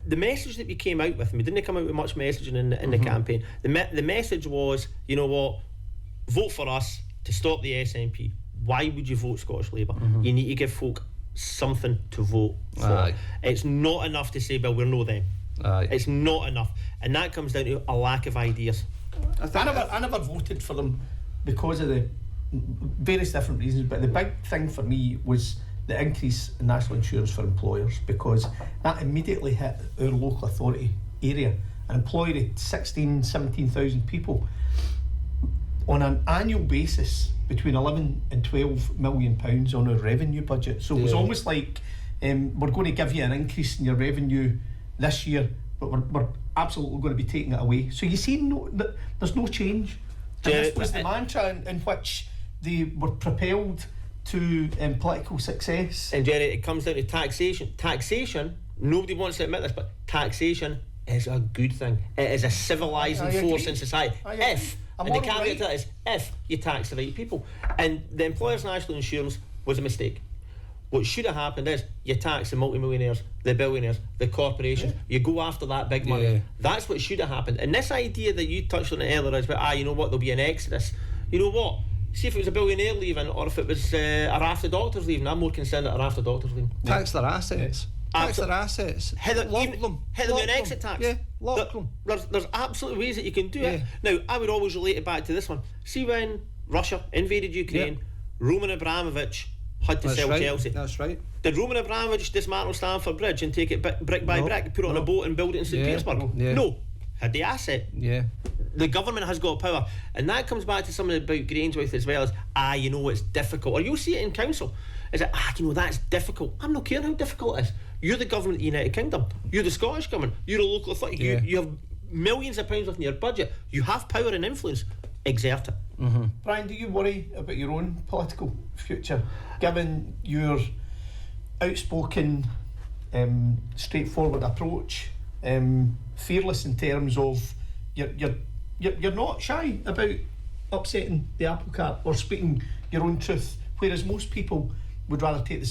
the message that we came out with, and we didn't come out with much messaging in the campaign. The message was, you know what, vote for us to stop the SNP. Why would you vote Scottish Labour? You need to give folk something to vote for. It's not enough to say, well, we're no them. It's not enough, and that comes down to a lack of ideas. I never voted for them because of the various different reasons, but the big thing for me was the increase in national insurance for employers, because that immediately hit our local authority area and employed 17,000 people on an annual basis, between 11 and 12 million pounds on our revenue budget. So it was almost like we're going to give you an increase in your revenue this year, but we're absolutely going to be taking it away. So you see, there's no change. And this was the mantra in which they were propelled to political success. And Jerry, it comes down to taxation. Taxation, nobody wants to admit this, but taxation is a good thing. It is a civilising force in society. And the caveat to that is if you tax the right people. And the employers' national insurance was a mistake. What should have happened is you tax the multimillionaires, the billionaires, the corporations. You go after that big money. That's what should have happened. And this idea that you touched on it earlier is about, you know what, there'll be an exodus. You know what? See, if it was a billionaire leaving, or if it was a raft of doctors leaving, I'm more concerned that a raft of doctors leaving. Tax their assets. Tax their assets. Hit them with an exit tax. Lock them. There's absolutely ways that you can do it. Now, I would always relate it back to this one. See, when Russia invaded Ukraine, Roman Abramovich had to sell Chelsea. That's right. Did Roman Abramovich dismantle Stamford Bridge and take it brick by brick, put it on a boat and build it in St. Petersburg? No. Had the asset. The government has got power, and that comes back to something about Grangemouth as well as you know, it's difficult, or you'll see it in council. Is it you know, that's difficult? I'm not caring how difficult it is. You're the government of the United Kingdom. You're the Scottish government. You're a local authority. You have millions of pounds within your budget. You have power and influence. Exert it. Brian, do you worry about your own political future, given your outspoken, straightforward approach, fearless in terms of you're not shy about upsetting the apple cart or speaking your own truth, whereas most people would rather take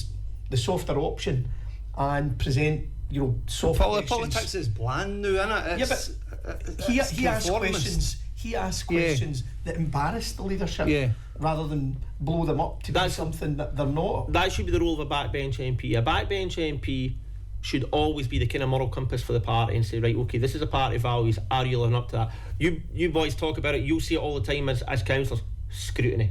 the softer option and present, you know, soft politics is bland now, isn't it? But he asks questions. He asks questions that embarrass the leadership rather than blow them up to be something that they're not. That should be the role of a backbench MP. A backbench MP should always be the kind of moral compass for the party and say, right, okay, this is a party values. Are you living up to that? You boys talk about it. You'll see it all the time as councillors. Scrutiny.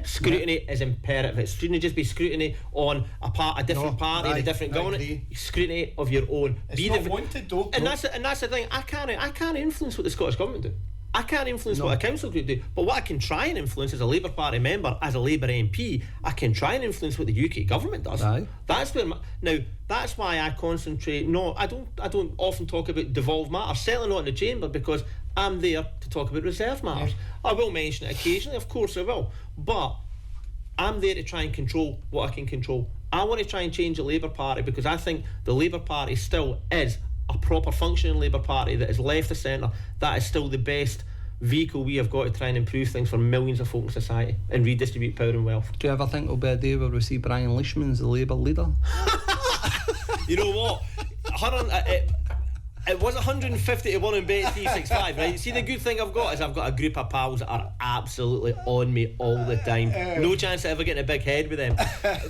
Scrutiny is imperative. It shouldn't just be scrutiny on a different party and a different government. Scrutiny of your own. It's not wanted though. And that's the thing. I can't influence what the Scottish government do. I can't influence what a council group do, but what I can try and influence as a Labour Party member, as a Labour MP, I can try and influence what the UK government does. Aye. That's where now that's why I concentrate. No, I don't often talk about devolved matters, certainly not in the chamber, because I'm there to talk about reserve matters. I will mention it occasionally, of course I will, but I'm there to try and control what I can control. I want to try and change the Labour Party because I think the Labour Party still is a proper functioning Labour Party that is left of centre. That is still the best vehicle we have got to try and improve things for millions of folk in society and redistribute power and wealth. Do you ever think there'll be a day where we see Brian Leishman as the Labour leader? You know what? It was 150 to 1 in bet 365, right? See, the good thing I've got is I've got a group of pals that are absolutely on me all the time. No chance of ever getting a big head with them.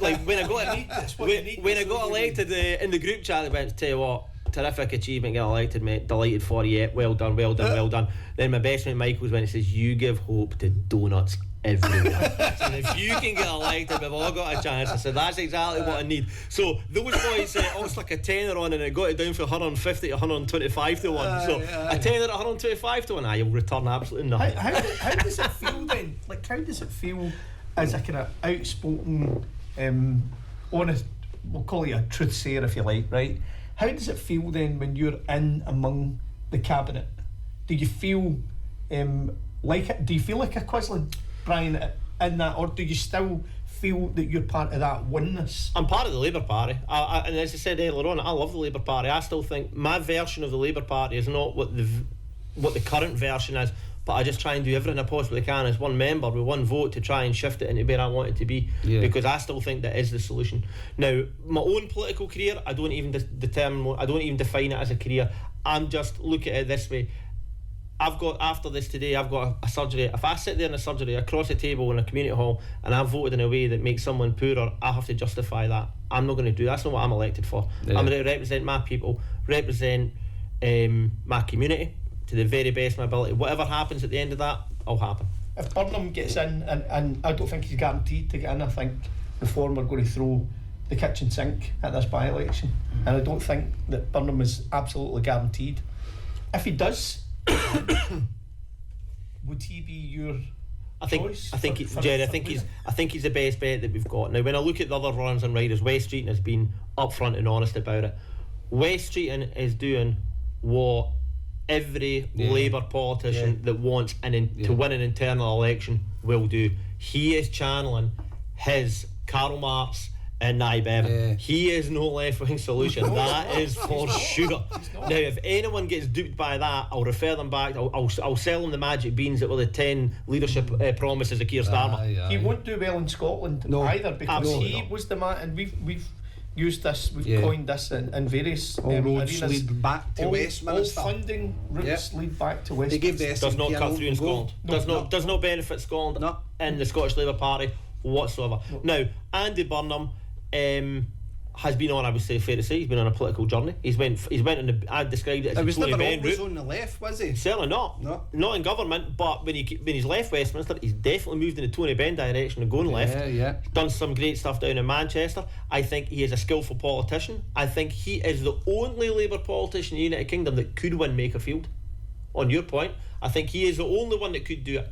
Like when I got elected in the group chat, I went, tell you what, terrific achievement, get elected, mate. Delighted for you. Well done, well done, well done. Then my best mate Michael's when he says, you give hope to donuts everywhere. So if you can get elected, we've all got a chance. I said, that's exactly what I need. So those boys almost like a tenner on, and it got it down from 150 to 125 to 1. So a tenner at 125 to 1, you'll return absolutely nothing. How does it feel then? Like, how does it feel as a kind of outspoken, honest, we'll call you a truth sayer if you like, right? How does it feel then when you're in among the cabinet? Do you feel like it? Do you feel like a Quisling, Brian, in that, or do you still feel that you're part of that oneness? I'm part of the Labour Party, and as I said earlier on, I love the Labour Party. I still think my version of the Labour Party is not what the current version is, but I just try and do everything I possibly can as one member with one vote to try and shift it into where I want it to be, because I still think that is the solution. Now, my own political career, I don't even I don't even define it as a career. I'm just look at it this way. After this today, I've got a surgery. If I sit there in a surgery across a table in a community hall and I've voted in a way that makes someone poorer, I have to justify that. I'm not going to do that. That's not what I'm elected for. I'm going to represent my people, represent my community to the very best of my ability. Whatever happens at the end of that, will happen. If Burnham gets in, and I don't think he's guaranteed to get in, I think Reform are going to throw the kitchen sink at this by-election, and I don't think that Burnham is absolutely guaranteed. If he does, would he be your choice? I think he's the best bet that we've got. Now, when I look at the other runners and riders, West Streeton has been upfront and honest about it. West Streeton is doing what every Labour politician that wants to win an internal election will do. He is channeling his Karl Marx and Nye Bevan. He is no left-wing solution. That is for sure. Now, if anyone gets duped by that, I'll refer them back. I'll sell them the magic beans that were the 10 leadership promises of Keir Starmer. He won't do well in Scotland either, because he was the man, and we've used this, we've coined this in various roads arenas. lead back to Westminster. All funding routes lead back to Westminster. They gave the does not cut through in Scotland. Does not benefit Scotland in the Scottish Labour Party whatsoever. Now, Andy Burnham has been on, I would say, fair to say, he's been on a political journey. He's went on the, I described it as a Tony Benn route. He was on the left, was he? Certainly not. Not in government, but when he's left Westminster, he's definitely moved in the Tony Benn direction and going left. Done some great stuff down in Manchester. I think he is a skillful politician. I think he is the only Labour politician in the United Kingdom that could win Makerfield. On your point, I think he is the only one that could do it.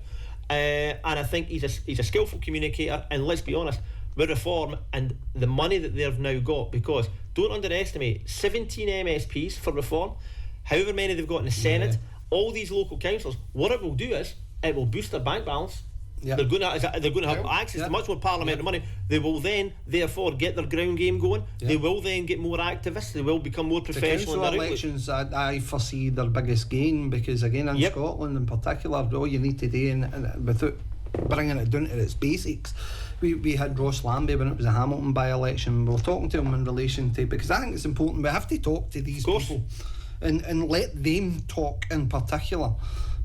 And I think he's a skillful communicator, and let's be honest, with Reform and the money that they've now got, because don't underestimate 17 MSPs for Reform, however many they've got in the Senate, all these local councillors, what it will do is it will boost their bank balance. They're going to have access to much more parliamentary money. They will then therefore get their ground game going. They will then get more activists. They will become more professional. The council elections, I foresee their biggest gain, because again in Scotland in particular, all you need to do, and without bringing it down to its basics, we had Ross Lambie when it was a Hamilton by-election. We were talking to him in relation to, because I think it's important, we have to talk to these people and let them talk in particular.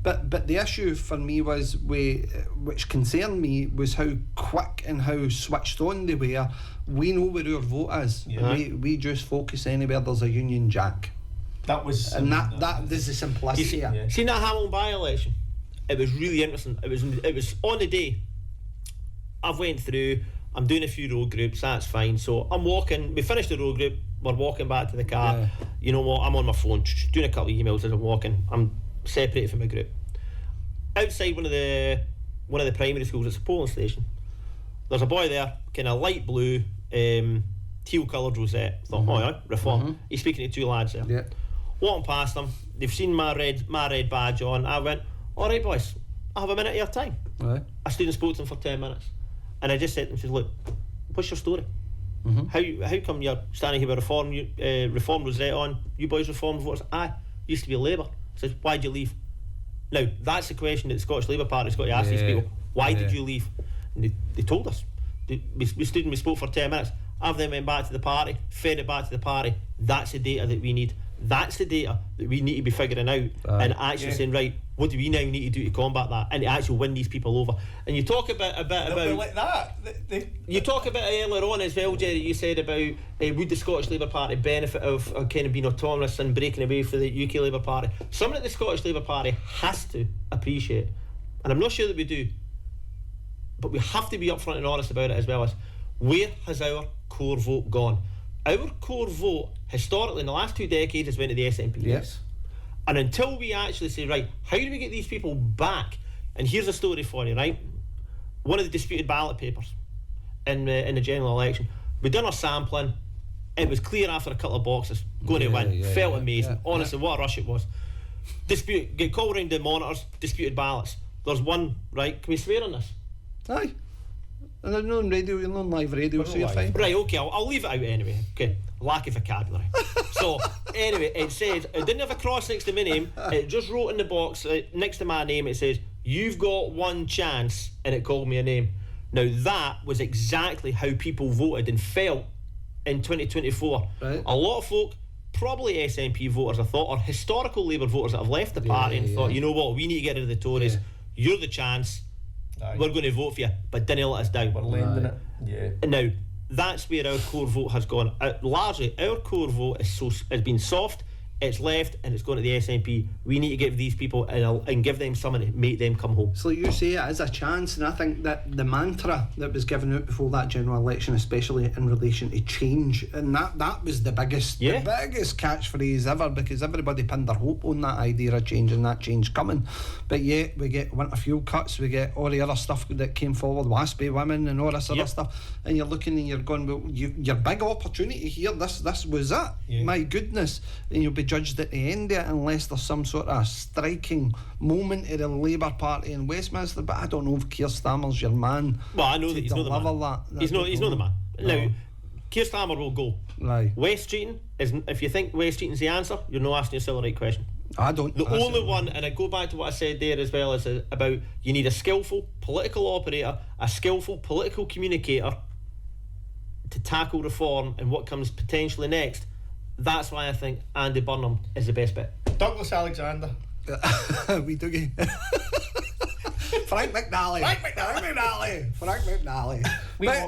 But the issue for me was, which concerned me, was how quick and how switched on they were. We know where our vote is. We just focus anywhere there's a Union Jack. That was, and that is the simplicity. Seen that Hamilton by-election? It was really interesting. It was on the day. I've went through, I'm doing a few road groups, that's fine. So I'm walking, we finished the road group, we're walking back to the car. You know what, I'm on my phone, doing a couple of emails as I'm walking. I'm separated from my group. outside one of the primary schools. It's a polling station. There's a boy there, kind of light blue, teal coloured rosette. Thought, oh yeah, Reform. He's speaking to two lads there. Yeah. Walking past them, they've seen my red badge on. I went, all right, boys, I have a minute of your time. Right. I stood and spoke to them for 10 minutes, and I just said to them, says, look, what's your story? How come you're standing here with Reform rosette on? You boys Reform voters? I used to be Labour. I says, why'd you leave? Now, that's the question that the Scottish Labour Party's got to ask these people. Why did you leave? And they told us. We stood and we spoke for 10 minutes. I've then went back to the party, fed it back to the party. That's the data that we need. That's the data that we need to be figuring out and actually saying, right, what do we now need to do to combat that and to actually win these people over? And you talk about like that. You talk about earlier on as well, Jerry. You said about would the Scottish Labour Party benefit of kind of being autonomous and breaking away from the UK Labour Party? Something that the Scottish Labour Party has to appreciate, and I'm not sure that we do, but we have to be upfront and honest about it as well, as where has our core vote gone? Our core vote historically in the last 2 decades has went to the SNP. Yes. And until we actually say, right, how do we get these people back? And here's a story for you, right? One of the disputed ballot papers in the general election, we done our sampling. It was clear after a couple of boxes going to win. Felt amazing. Honestly, what a rush it was. Get called around the monitors, disputed ballots. There's one, right? Can we swear on this? Aye. And they're not on radio, you're not on live radio, so you're fine. Right, okay, I'll leave it out anyway. Okay, lack of vocabulary. So, anyway, it says, it didn't have a cross next to my name, it just wrote in the box next to my name, it says, you've got one chance, and it called me a name. Now, that was exactly how people voted and felt in 2024. Right. A lot of folk, probably SNP voters, I thought, or historical Labour voters that have left the party and thought, you know what, we need to get rid of the Tories. You're the chance. We're going to vote for you, but didn't let us down. We're lending it. Yeah. Now, that's where our core vote has gone. Largely, our core vote has been soft, it's left, and it's gone to the SNP. We need to give these people and give them something to make them come home. So you say it is a chance, and I think that the mantra that was given out before that general election, especially in relation to change, and that was the biggest catchphrase ever, because everybody pinned their hope on that idea of change and that change coming. But yet we get winter fuel cuts, we get all the other stuff that came forward, WASPy women and all this other stuff, and you're looking and you're going, well, your big opportunity here, this was it. My goodness. And you'll be judged at the end of it unless there's some sort of striking moment in the Labour Party in Westminster. But I don't know if Keir Starmer's your man. Well, I know that he's not the man. He's not the man. Now, Keir Starmer will go. Right. West Streeting is, if you think West Streeting's the answer, you're not asking yourself the right question. I don't. The only one, and I go back to what I said there as well, is about you need a skillful political operator, a skillful political communicator to tackle reform and what comes potentially next. That's why I think Andy Burnham is the best bet. Douglas Alexander. We do. Frank McNally.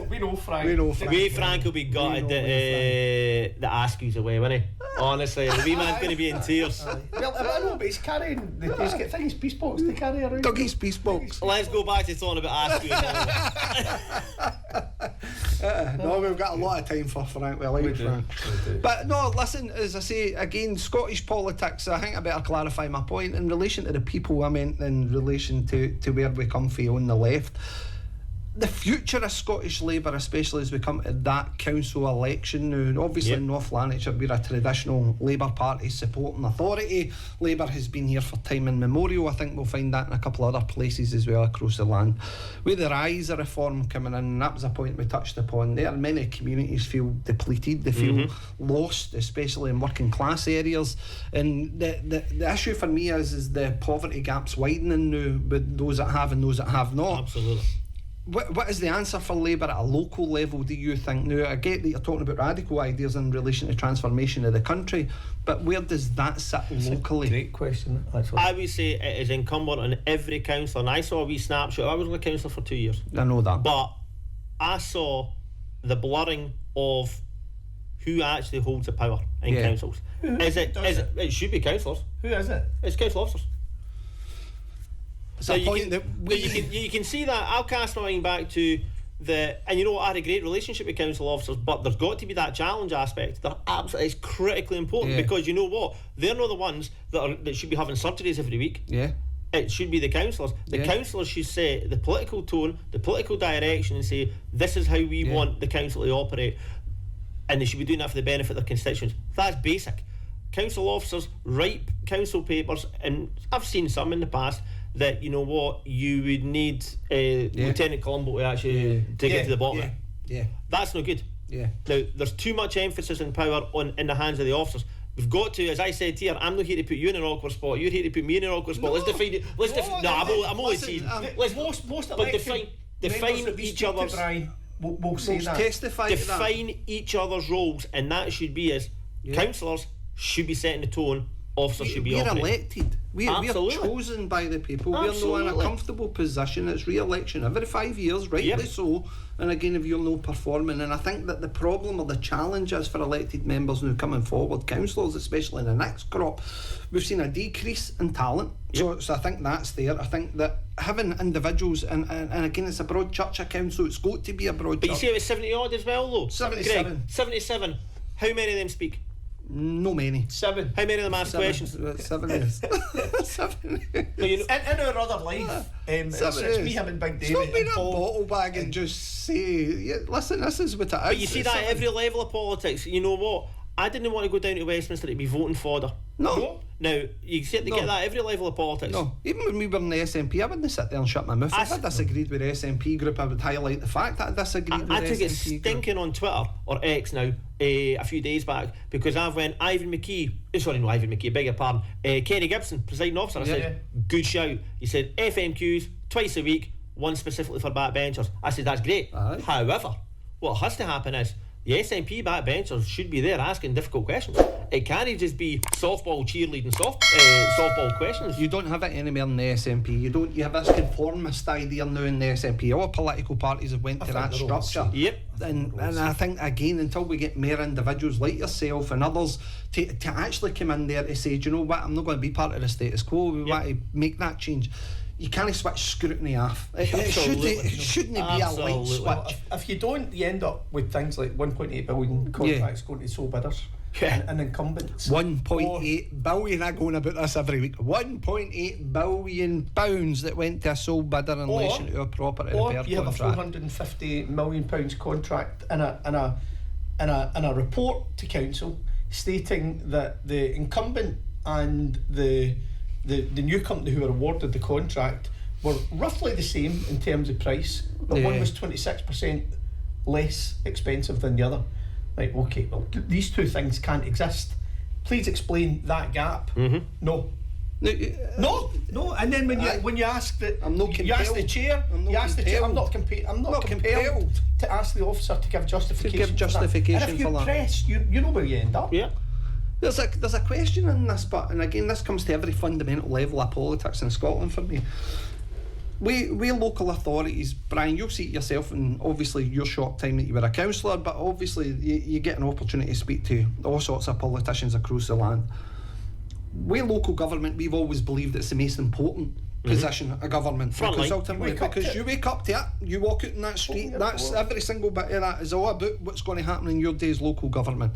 We know Frank. Frank will be gutted that Askew's away, won't he? Honestly, the wee man's going to be in tears. Well, I know, but he's carrying. He's got things, peace box to carry around. Dougie's peace box. Let's go back to talking about Askew. No, we've got a lot of time for Frank. We like Frank. But no, listen, as I say, again, Scottish politics, I think I better clarify my point in relation to the people. I meant in relation to where we come from on the left. The future of Scottish Labour, especially as we come to that council election now, and obviously in North Lanarkshire we're a traditional Labour Party supporting authority. Labour has been here for time immemorial. I think we'll find that in a couple of other places as well across the land. With the rise of reform coming in, and that was a point we touched upon there, many communities feel depleted, they feel lost, especially in working class areas. And the issue for me is the poverty gaps widening now with those that have and those that have not. Absolutely. What is the answer for Labour at a local level, do you think? Now, I get that you're talking about radical ideas in relation to transformation of the country, but where does that sit locally? Great question, actually. I would say it is incumbent on every councillor, and I saw a wee snapshot. I was on the council for 2 years. I know that. But I saw the blurring of who actually holds the power in councils. It should be councillors. Who is it? It's council officers. So you can see that. I'll cast my mind back to and you know what, I had a great relationship with council officers, but there's got to be that challenge aspect. It's critically important because you know what, they're not the ones that should be having surgeries every week. Yeah. It should be the councillors. The councillors should set the political tone, the political direction, and say, this is how we want the council to operate. And they should be doing that for the benefit of their constituents. That's basic. Council officers write council papers, and I've seen some in the past that, you know what, you would need Lieutenant Colombo to actually to get to the bottom of it. That's no good. Now, there's too much emphasis and power in the hands of the officers. We've got to, as I said here, I'm not here to put you in an awkward spot. You're here to put me in an awkward spot. Let's define it. I'm only teasing. Define each other's. We'll say that. Testify to that. Define each other's roles, and that should be as councillors should be setting the tone. Officers should be operating. We're elected. We're chosen by the people. Absolutely. We're not in a comfortable position. It's re-election every 5 years, rightly so. And again, if you're not performing, and I think that the problem or the challenge is for elected members now coming forward, councillors, especially in the next crop, we've seen a decrease in talent. So I think that's there. I think that having individuals, and again, it's a broad church of council. It's got to be a broad church. But you say it was 70 odd as well, though. 77. Greg, 77. How many of them speak? No many. 7. How many of them ask questions? 7 is. 7. In our other life, it's me having Big David. Stop being a bottle bag and just say, listen, this is what it is. But you see that at every level of politics. You know what? I didn't want to go down to Westminster to be voting fodder. No. Now, you get that at every level of politics. No. Even when we were in the SNP, I wouldn't sit there and shut my mouth. If I disagreed with the SNP group, I would highlight the fact that I disagreed with the SNP group. I took it stinking on Twitter, or X now, a few days back, because I've went Ivan McKee, beg your pardon, Kenny Gibson, presiding officer, I said, good shout. He said, FMQs, twice a week, one specifically for backbenchers. I said, that's great. However, what has to happen is, the SNP backbenchers should be there asking difficult questions. It can't just be softball cheerleading softball questions. You don't have it anywhere in the SNP. You have this conformist idea now in the SNP. All political parties have went to that structure. Yep. And I think, again, until we get more individuals like yourself and others to actually come in there to say, do you know what, I'm not going to be part of the status quo. We want to make that change. You can't switch scrutiny off. It shouldn't be a light switch. If you don't, you end up with things like 1.8 billion contracts going to sole bidders and incumbents. 1.8 billion, I go on about this every week. 1.8 billion pounds that went to a sole bidder in relation to our property repair contract. Or you have a 450 million pounds contract in a report to council stating that the incumbent and the new company who were awarded the contract were roughly the same in terms of price, but one was 26% less expensive than the other. Right, okay, well, these two things can't exist. Please explain that gap. No. And then when you ask the chair, I'm not compelled to ask the officer to give justification. And if you press, you know where you end up. Yeah. There's a question in this, and again, this comes to every fundamental level of politics in Scotland for me. We local authorities, Brian, you'll see it yourself, and obviously your short time that you were a councillor, but obviously you get an opportunity to speak to all sorts of politicians across the land. We local government, we've always believed it's the most important position of government. Because ultimately, you wake up to it, you walk out in that street, that's every single bit of that is all about what's going to happen in your day's local government.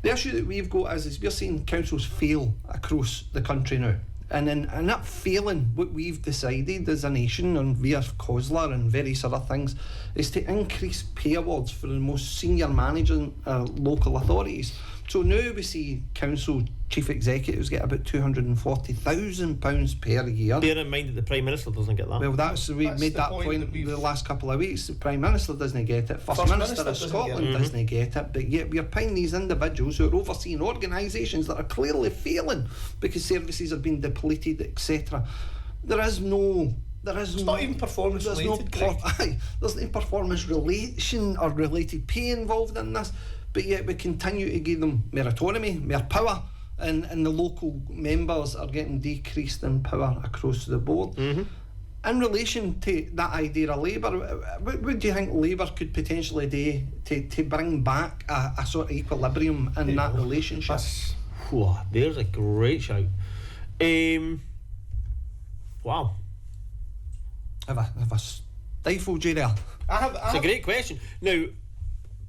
The issue that we've got is we're seeing councils fail across the country now. And in that failing, what we've decided as a nation, and via COSLA and various other things, is to increase pay awards for the most senior managing local authorities. So now we see council chief executives get about £240,000 per year. Bear in mind that the Prime Minister doesn't get that. Well, we made that point the last couple of weeks. The Prime Minister doesn't get it. First Minister of Scotland doesn't get it. But yet we're paying these individuals who are overseeing organisations that are clearly failing because services are being depleted, etc. It's not even performance related. There's no performance relation or related pay involved in this. But yet we continue to give them more autonomy, more power, and the local members are getting decreased in power across the board. In relation to that idea of Labour, what do you think Labour could potentially do to bring back a sort of equilibrium in that relationship? There's a great shout. Wow. Have I stifled you there? It's a great question. Now,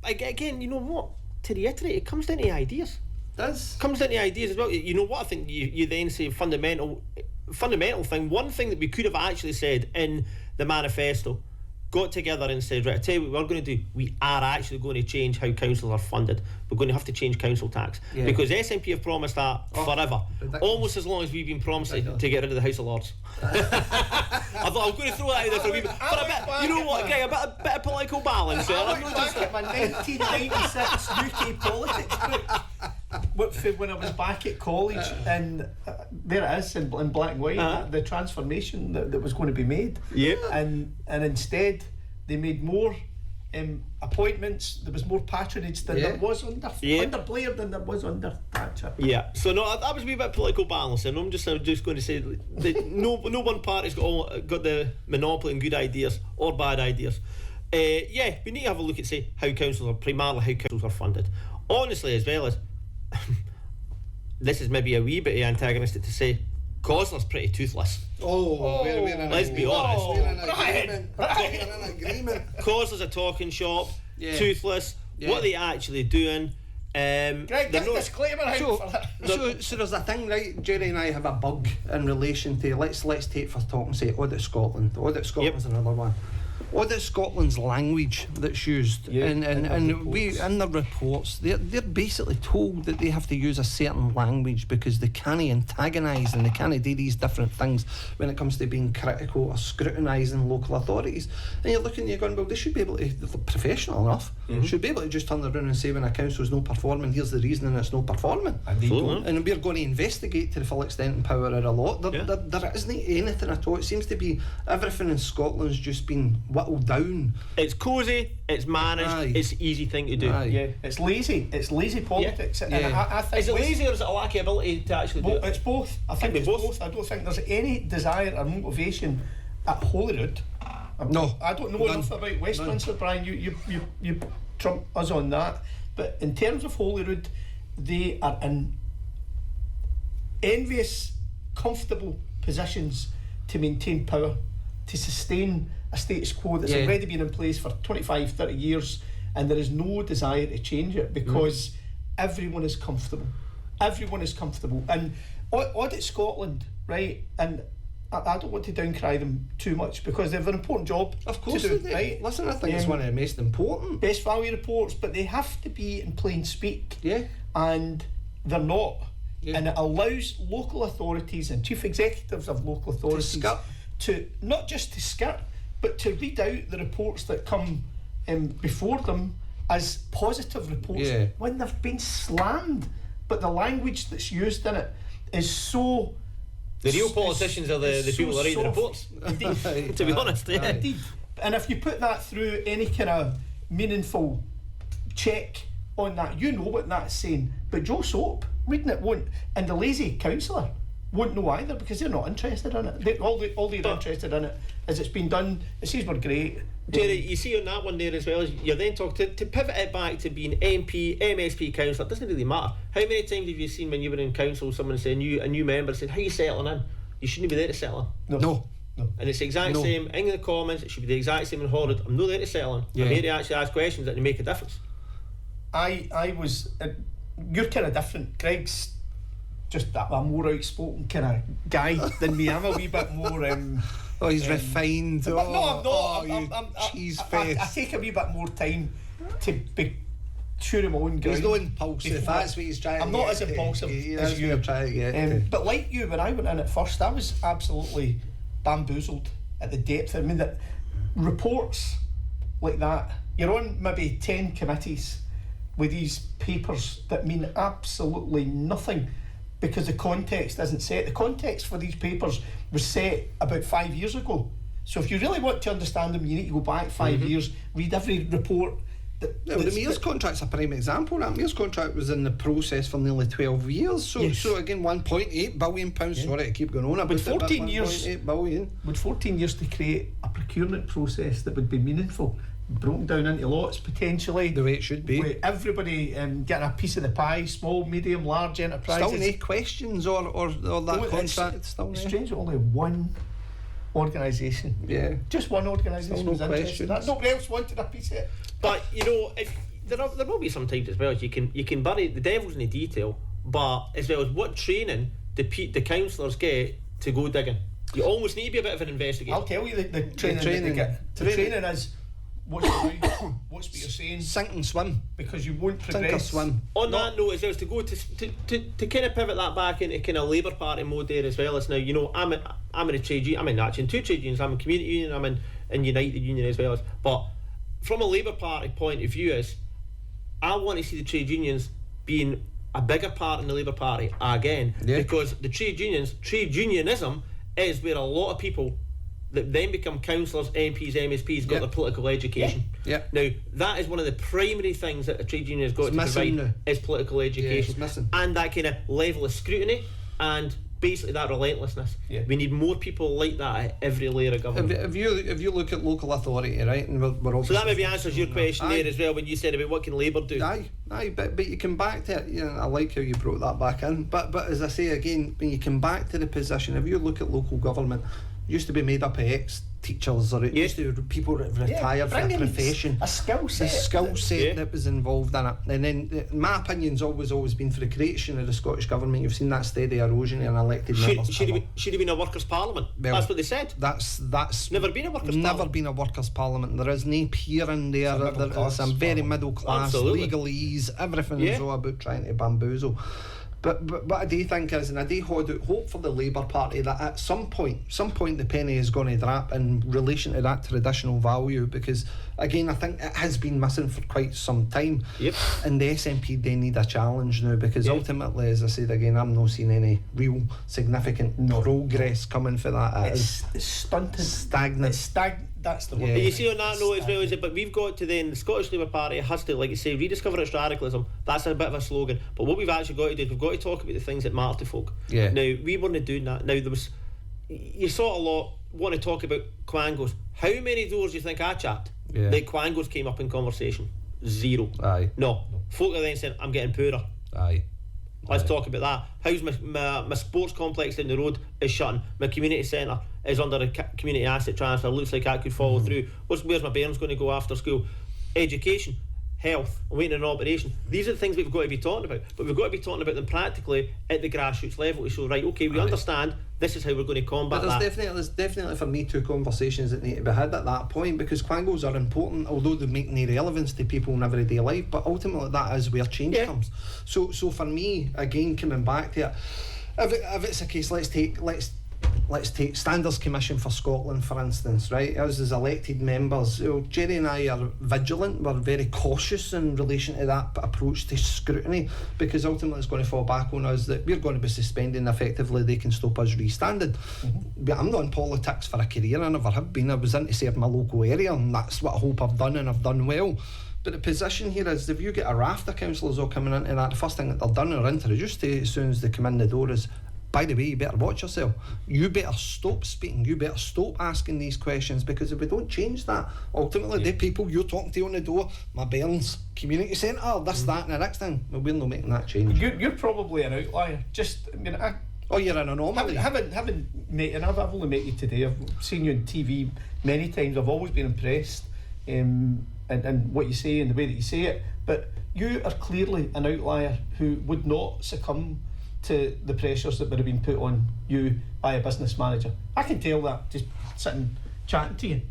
again, you know what? To reiterate, it comes down to ideas. It does. Comes down to ideas as well. You know what? I think you then say fundamental fundamental thing, one thing that we could have actually said in the manifesto, got together and said, right, I tell you what we're going to do. We are actually going to change how councils are funded. We're going to have to change council tax. Because SNP have promised that forever. Ridiculous. Almost as long as we've been promised to get rid of the House of Lords. I thought I'm going to throw that out there for a wee bit. But a bit, you know what, Greg, a bit of political balance there. I look back at my 1996 UK politics book when I was back at college, and there it is in black and white, the transformation that was going to be made. Yep. And instead they made more appointments. There was more patronage than there was under Blair than there was under Thatcher. Yeah, so no, that was a wee bit of political balance, and I'm just going to say that no one party's got the monopoly on good ideas or bad ideas. We need to have a look at how councils are funded. Honestly, as well as this is maybe a wee bit antagonistic to say, Cosler's pretty toothless. We're in let's be honest. We're in an agreement. Cosler's a talking shop, toothless. What are they actually doing? Greg, give disclaimer out for that. So there's a thing, right? Jerry and I have a bug in relation to let's take for talk and say Audit Scotland. Audit Scotland's another one. Audit Scotland's language that's used, and we in the reports, they're basically told that they have to use a certain language because they can't antagonise and they can't do these different things when it comes to being critical or scrutinising local authorities. And you're looking, you're going, well, they should be able to, they're professional enough, should be able to just turn around and say when a council's not performing, here's the reason and it's not performing. And we're going to investigate to the full extent and power of the law. There isn't anything at all. It seems to be everything in Scotland's just been whittled down. It's cosy, it's managed, it's an easy thing to do. It's lazy politics. And I think is it lazy or is it a lack of ability to actually do it? It's both. I think it's both. I don't think there's any desire or motivation at Holyrood. No, I don't know enough about Westminster, Brian. You trump us on that. But in terms of Holyrood, they are in envious, comfortable positions to maintain power, to sustain a status quo that's already been in place for 25, 30 years, and there is no desire to change it because everyone is comfortable. Everyone is comfortable. And Audit Scotland, right, and I don't want to downcry them too much because they have an important job to do, they, right? Listen, I think it's one of the most important. Best value reports, but they have to be in plain speak. And they're not. And it allows local authorities and chief executives of local authorities to not just to skirt, but to read out the reports that come before them as positive reports when they've been slammed. But the language that's used in it is so... The real politicians are the people that write the reports. Indeed. To be honest, Indeed. And if you put that through any kind of meaningful check on that, you know what that's saying. But Joe Soap, reading it won't, and the lazy councillor won't know either because they're not interested in it. All they're interested in it is it's been done, it says we're great. Jerry, you see on that one there as well, as you're then talking to pivot it back to being MP, MSP councillor, it doesn't really matter. How many times have you seen when you were in council someone say, a new member said, how are you settling in? You shouldn't be there to settle in. No. And it's the exact same in the Commons, it should be the exact same in Holyrood. I'm not there to settle in. I'm here to actually ask questions that make a difference. I was, you're kind of different. Greg's just a more outspoken kind of guy than me. I'm a wee bit more... he's refined. But no, I'm not. You cheese face. I take a wee bit more time to be sure I'm on ground. He's not impulsive. That's what he's trying to I'm get. not as impulsive as you. Trying to get but like you, when I went in at first, I was absolutely bamboozled at the depth. I mean, that reports like that, you're on maybe 10 committees with these papers that mean absolutely nothing because the context isn't set. The context for these papers was set about 5 years ago. So if you really want to understand them, you need to go back 5 years, read every report. The Mayor's contract's a prime example. That Mayor's contract was in the process for nearly 12 years. So again, £1.8 billion. Sorry to keep going on about it. 14 years. £1.8 billion. With 14 years to create a procurement process that would be meaningful, broken down into lots potentially. The way it should be. With everybody getting a piece of the pie, small, medium, large enterprises. Still no questions or that contract. It's strange that only one organisation. Just one organisation was interested. Nobody else wanted a piece of it. But if there will be some times as well as you can bury the devil's in the detail, but as well as what training the councillors get to go digging. You almost need to be a bit of an investigator. I'll tell you the training that they get. The training is what's your mouth, what's what you're saying. Sink and swim. Because you won't progress. Sink or swim. On that note, as well, to go to kind of pivot that back into kind of Labour Party mode there as well as now, you know, I'm in a trade union, I'm in actually in 2 trade unions, I'm in Community Union, I'm in United Union as well as, but from a Labour Party point of view is, I want to see the trade unions being a bigger part in the Labour Party again, because the trade unionism is where a lot of people that then become councillors, MPs, MSPs got their political education. Now, that is one of the primary things that a trade union has got to provide is political education. And that kind of level of scrutiny and basically that relentlessness. We need more people like that at every layer of government. If you look at local authority, right, and we're so that maybe answers your question there as well when you said about what can Labour do. But you come back to it. You know, I like how you brought that back in. But as I say again, when you come back to the position, if you look at local government, it used to be made up of ex-teachers, or it used to be people that retired from a profession. A skill set. The skill set that was involved in it. And then, my opinion's always been for the creation of the Scottish Government. You've seen that steady erosion in elected members. Should have been a workers' parliament. Well, that's what they said. That's never been a workers' parliament. Never been a workers' parliament. There is no peer in there. There's some very middle class, legalese, everything is all about trying to bamboozle. But what I do think is, and I do hope for the Labour Party that at some point the penny is going to drop in relation to that traditional value, because again I think it has been missing for quite some time. And the SNP, they need a challenge now, because ultimately, as I said again, I'm not seeing any real significant progress coming for that. It's stunted, stagnant. That's the word. But you see on that note as well, is it? But we've got to then, the Scottish Labour Party has to, like you say, rediscover its radicalism. That's a bit of a slogan. But what we've actually got to do is we've got to talk about the things that matter to folk. Now, we weren't doing that. Now, there was, you saw a lot want to talk about quangos. How many doors do you think I chapped? The quangos came up in conversation. 0. No. Folk are then saying, I'm getting poorer. Let's talk about that. How's my sports complex down the road is shutting. My community centre is under a community asset transfer. Looks like that could follow through. Where's my bairns going to go after school? Education, health, I'm waiting on an operation. These are the things we've got to be talking about. But we've got to be talking about them practically at the grassroots level to show, right, okay, we understand this is how we're going to combat that. There's definitely for me 2 conversations that need to be had at that point, because quangos are important, although they make no relevance to people in everyday life, but ultimately that is where change comes. So for me, again, coming back to it, if it's a case, let's take Standards Commission for Scotland, for instance, right? Us as elected members, Jerry and I are vigilant, we're very cautious in relation to that approach to scrutiny, because ultimately it's going to fall back on us that we're going to be suspending effectively. They can stop us restanding. But I'm not in politics for a career, I never have been. I was in to serve my local area, and that's what I hope I've done, and I've done well. But the position here is, if you get a raft of councillors all coming into that, the first thing that they're done or introduced to as soon as they come in the door is, by the way, you better watch yourself. You better stop speaking. You better stop asking these questions, because if we don't change that, ultimately the people you're talking to on the door, my bairns, community centre, this, that, and the next thing, well, we're not making that change. You're probably an outlier. You're an anomaly. Having met, and I've only met you today. I've seen you on TV many times. I've always been impressed, and what you say and the way that you say it. But you are clearly an outlier who would not succumb to the pressures that would have been put on you by a business manager. I can tell that just sitting chatting to you.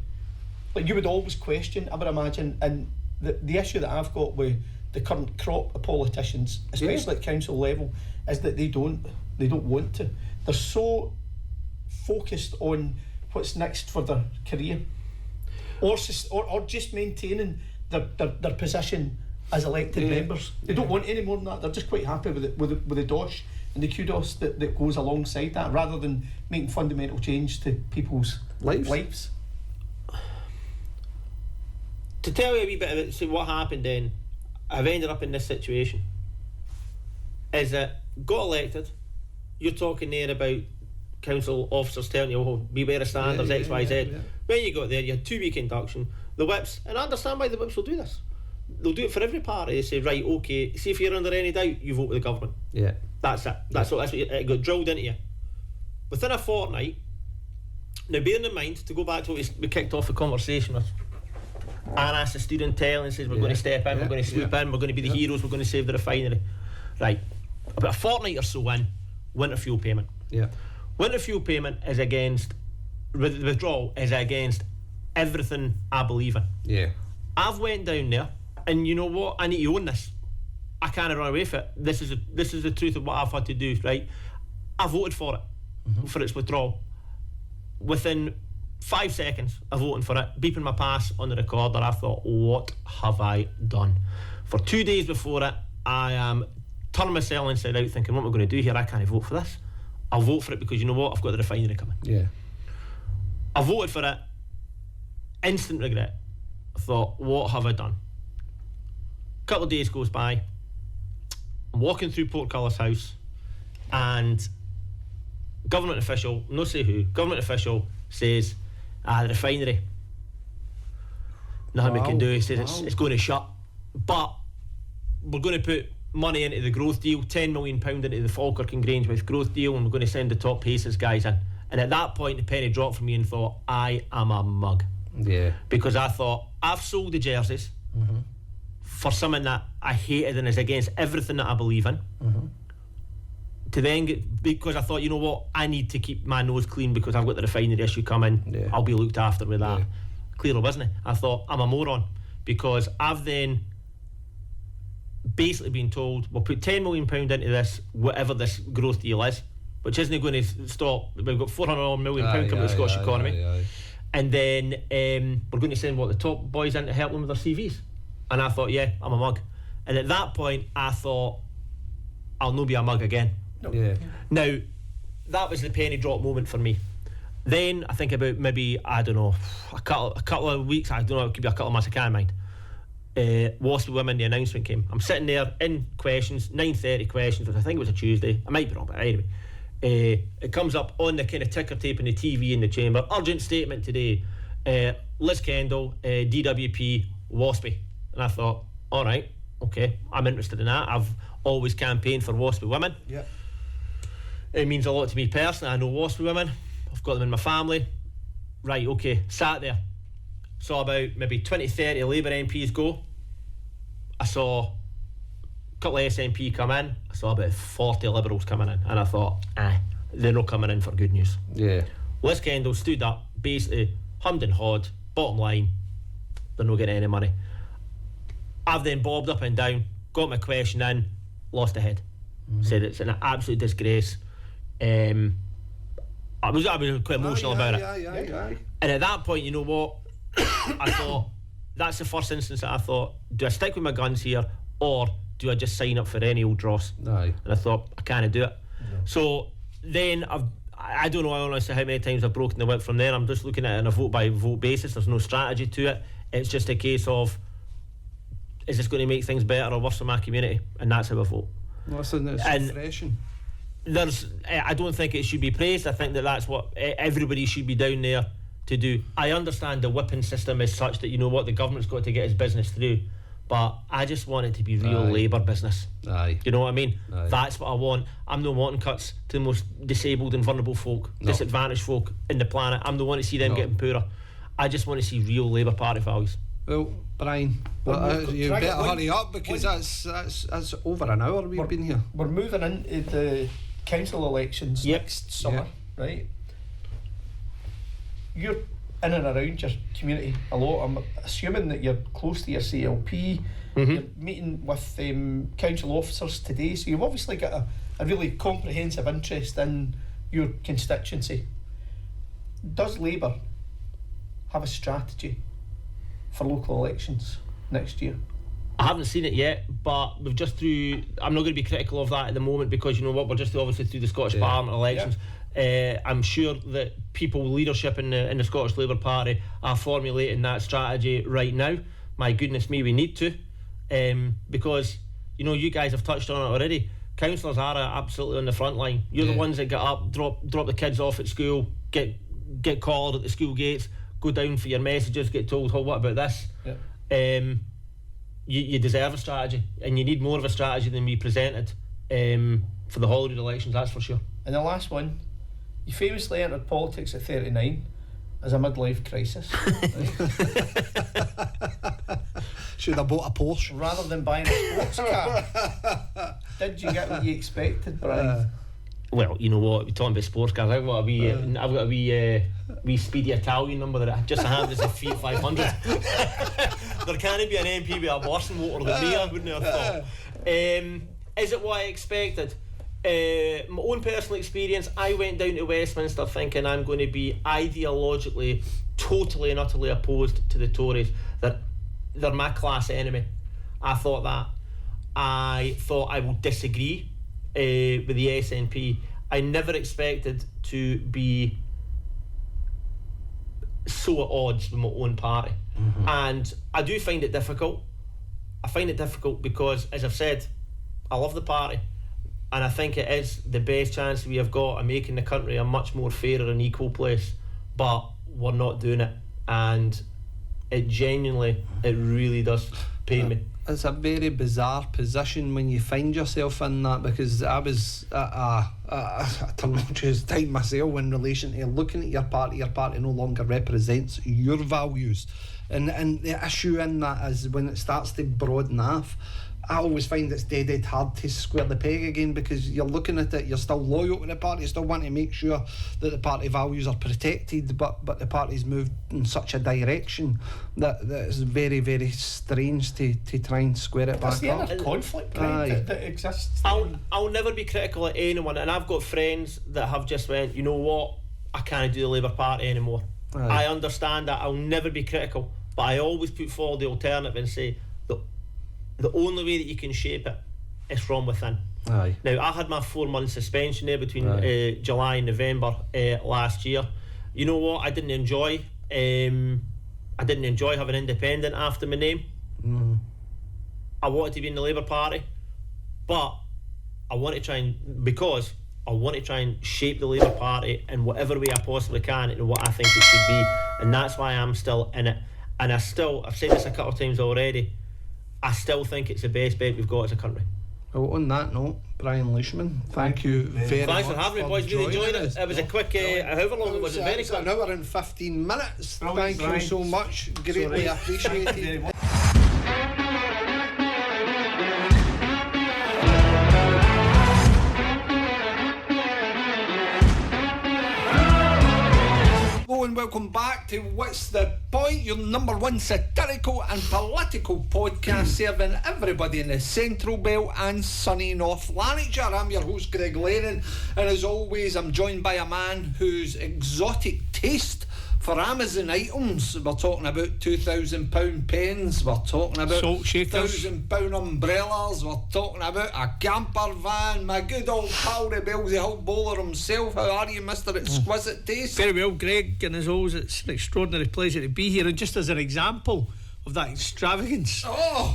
Like, you would always question, I would imagine, and the issue that I've got with the current crop of politicians, especially at council level, is that they don't want to. They're so focused on what's next for their career, or just maintaining their position as elected members. They don't want any more than that. They're just quite happy with the dosh and the kudos that goes alongside that, rather than making fundamental change to people's lives. To tell you a wee bit about what happened then, I've ended up in this situation, is that got elected, you're talking there about council officers telling you, oh, beware of standards, X, Y, Z. When you got there, you had 2-week induction, the whips, and I understand why the whips will do this. They'll do it for every party. They say, right, okay, see if you're under any doubt, you vote with the government. That's it. That's what it got drilled into you. Within a fortnight, now bearing in mind, to go back to what we kicked off the conversation with, Anas, the student, telling and says, we're going to step in, we're going to swoop in, we're going to be the heroes, we're going to save the refinery. Right, about a fortnight or so in, winter fuel payment. winter fuel payment is against, withdrawal is against everything I believe in. Yeah. I've went down there, and you know what? I need to own this. I can't run away from it. This is the truth of what I've had to do, right? I voted for it, for its withdrawal. Within 5 seconds of voting for it, beeping my pass on the recorder, I thought, what have I done? For 2 days before it, I am turning myself inside out thinking, what am I going to do here? I can't vote for this. I'll vote for it because you know what? I've got the refinery coming. Yeah. I voted for it. Instant regret. I thought, what have I done? A couple of days goes by. I'm walking through Portcullis House, and government official, no say who, government official says, the refinery. Nothing we can do. He says it's going to shut. But we're going to put money into the growth deal, £10 million into the Falkirk and Grangemouth growth deal, and we're going to send the top paces guys in. And at that point, the penny dropped for me and thought, I am a mug. Yeah. Because I thought, I've sold the jerseys for something that I hated and is against everything that I believe in. To then get, because I thought, you know what, I need to keep my nose clean because I've got the refinery issue coming. Yeah. I'll be looked after with that. Yeah. Clearly, wasn't it? I thought, I'm a moron because I've then basically been told, we'll put £10 million into this, whatever this growth deal is, which isn't going to stop. We've got £400 million coming to the Scottish economy. And then we're going to send the top boys in to help them with their CVs. And I thought, yeah, I'm a mug. And at that point, I thought, I'll no be a mug again. Yeah. Now, that was the penny drop moment for me. Then I think about maybe, I don't know, a couple of weeks, I don't know, it could be a couple of months, I can't mind. Waspy Women, the announcement came. I'm sitting there in questions, 9:30 questions, which I think it was a Tuesday. I might be wrong, but anyway. It comes up on the kind of ticker tape in the TV in the chamber. Urgent statement today. Liz Kendall, DWP, Waspy. And I thought, all right, okay, I'm interested in that. I've always campaigned for Waspy Women. Yeah. It means a lot to me personally. I know Waspy Women. I've got them in my family. Right, okay, sat there. Saw about maybe 20-30 Labour MPs go. I saw a couple of SNP come in. I saw about 40 Liberals coming in. And I thought, they're not coming in for good news. Yeah. Liz Kendall stood up, basically hummed and hawed, bottom line, they're not getting any money. I've then bobbed up and down, got my question in, lost the head. Said it's an absolute disgrace. I was quite emotional about it. And at that point, you know what? I thought, that's the first instance that I thought, do I stick with my guns here, or do I just sign up for any old dross? Aye. And I thought, I can't do it. No. So then I don't know honestly how many times I've broken the whip from there. I'm just looking at it on a vote by vote basis. There's no strategy to it. It's just a case of, is this going to make things better or worse for my community? And that's how I vote. Listen, it's refreshing. I don't think it should be praised. I think that's what everybody should be down there to do. I understand the whipping system is such that, you know what, the government's got to get its business through, but I just want it to be real Labour business. Aye. You know what I mean? Aye. That's what I want. I'm not wanting cuts to the most disabled and vulnerable folk, disadvantaged folk in the planet. I'm the one to see them getting poorer. I just want to see real Labour Party values. Well, Brian, you better hurry up because that's over an hour we've been here. We're moving into the council elections next summer, right? You're in and around your community a lot. I'm assuming that you're close to your CLP. You're meeting with council officers today, so you've obviously got a really comprehensive interest in your constituency. Does Labour have a strategy for local elections next year? I haven't seen it yet, but we've just through. I'm not going to be critical of that at the moment because you know what, we're just obviously through the Scottish Parliament elections. I'm sure that leadership in the Scottish Labour Party are formulating that strategy right now. My goodness me, we need to, because you know you guys have touched on it already. Councillors are absolutely on the front line. You're the ones that get up, drop the kids off at school, get called at the school gates, go down for your messages, get told, oh, what about this? You deserve a strategy, and you need more of a strategy than we presented for the Holyrood elections, that's for sure. And the last one, you famously entered politics at 39 as a midlife crisis. Should have bought a Porsche rather than buying a sports car. Did you get what you expected, Brian? Well, you know what? We're talking about sports cars. I've got a wee speedy Italian number that just a hand is a Fiat 500. There can't be an MP with a worse motor than me, I wouldn't have thought. Is it what I expected? My own personal experience, I went down to Westminster thinking I'm going to be ideologically totally and utterly opposed to the Tories, that they're my class enemy. I thought that. I thought I will disagree with the SNP. I never expected to be so at odds with my own party. And I do find it difficult. I find it difficult because, as I've said, I love the party, and I think it is the best chance we have got of making the country a much more fairer and equal place, but we're not doing it, and it genuinely, it really does pain me. It's a very bizarre position when you find yourself in that, because I was at a tumultuous time myself in relation to looking at your party no longer represents your values, and the issue in that is when it starts to broaden off. I always find it's dead hard to square the peg again, because you're looking at it, you're still loyal to the party, you still want to make sure that the party values are protected, but the party's moved in such a direction that is very, very strange to try and square it back up. There's conflict that exists. I'll never be critical of anyone, and I've got friends that have just went, you know what, I can't do the Labour Party anymore. I understand that. I'll never be critical, but I always put forward the alternative and say the only way that you can shape it is from within. Now, I had my 4-month suspension there between July and November last year. You know what? I didn't enjoy having independent after my name. I wanted to be in the Labour Party, but I want to try and shape the Labour Party in whatever way I possibly can in what I think it should be, and that's why I'm still in it. And I've said this a couple of times already, I still think it's the best bet we've got as a country. Well, on that note, Brian Leishman, thank you very much. Thanks for having me, boys. Really enjoyed it. It was a quick, however long it was, very quick. An hour and 15 minutes. Thank you so much. Greatly appreciated. And welcome back to What's the Point, your number one satirical and political podcast serving everybody in the Central Belt and sunny North Lanarkshire. I'm your host, Greg Lennon, and as always I'm joined by a man whose exotic taste for Amazon items. We're talking about £2,000 pens, we're talking about salt shakers, £1,000 umbrellas, we're talking about a camper van, my good old pal the Bellsy Hull Bowler himself. How are you, Mr. Exquisite Taste? Very well, Greg, and as always it's an extraordinary pleasure to be here. And just as an example of that extravagance,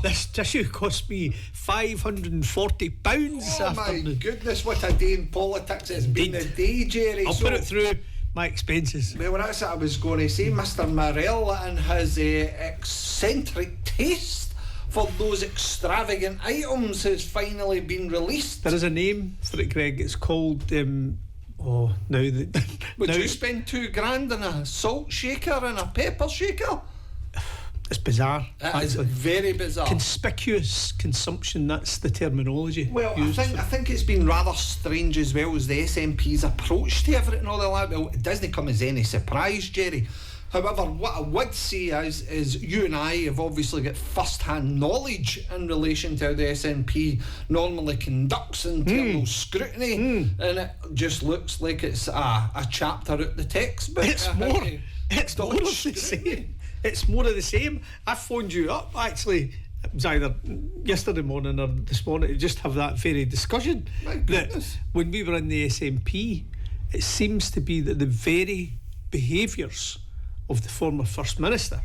this tissue cost me £540 my goodness, what a day in politics it's been a day, Jerry. I'll put it through my expenses. Well, that's what I was going to say. Mr. Morell and his eccentric taste for those extravagant items has finally been released. There is a name for it, Greg. It's called Would you spend £2,000 on a salt shaker and a pepper shaker? It's bizarre. It is very bizarre. Conspicuous consumption, that's the terminology. Well, I think it's been rather strange as well as the SNP's approach to everything, all that. Well, it doesn't come as any surprise, Jerry. However, what I would say is you and I have obviously got first-hand knowledge in relation to how the SNP normally conducts internal scrutiny, and it just looks like it's a chapter out the textbook. It's more of the same. It's more of the same. I phoned you up, actually, it was either yesterday morning or this morning, to just have that very discussion. That when we were in the SNP, it seems to be that the very behaviours of the former First Minister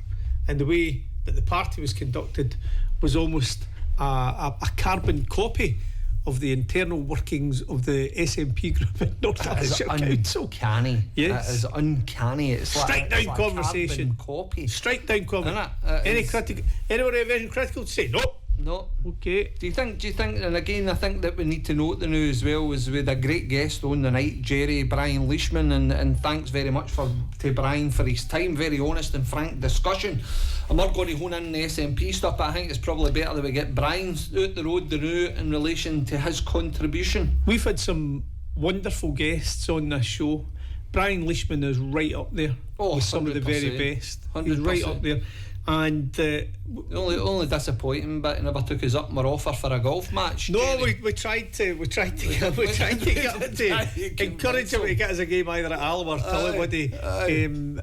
and the way that the party was conducted was almost a carbon copy of the internal workings of the SNP group in North-Lanarkshire Council. Uncanny. Yes. It is uncanny. It's Strike down like conversation. Copy. Strike down conversation. Anybody have anything critical to say? No. Okay. Do you think, and again I think that we need to note the now as well, is with a great guest on the night, Jerry, Brian Leishman, and thanks very much to Brian for his time, very honest and frank discussion. I'm not going to hone in the SNP stuff, but I think it's probably better that we get Brian out the road the now in relation to his contribution. We've had some wonderful guests on this show. Brian Leishman is right up there with some of the very best. 100%. He's right up there. And the only disappointing bit, he never took us up more offer for a golf match. No, we tried to get him to encourage him to get us a game either at Alloa or Tullamuddy,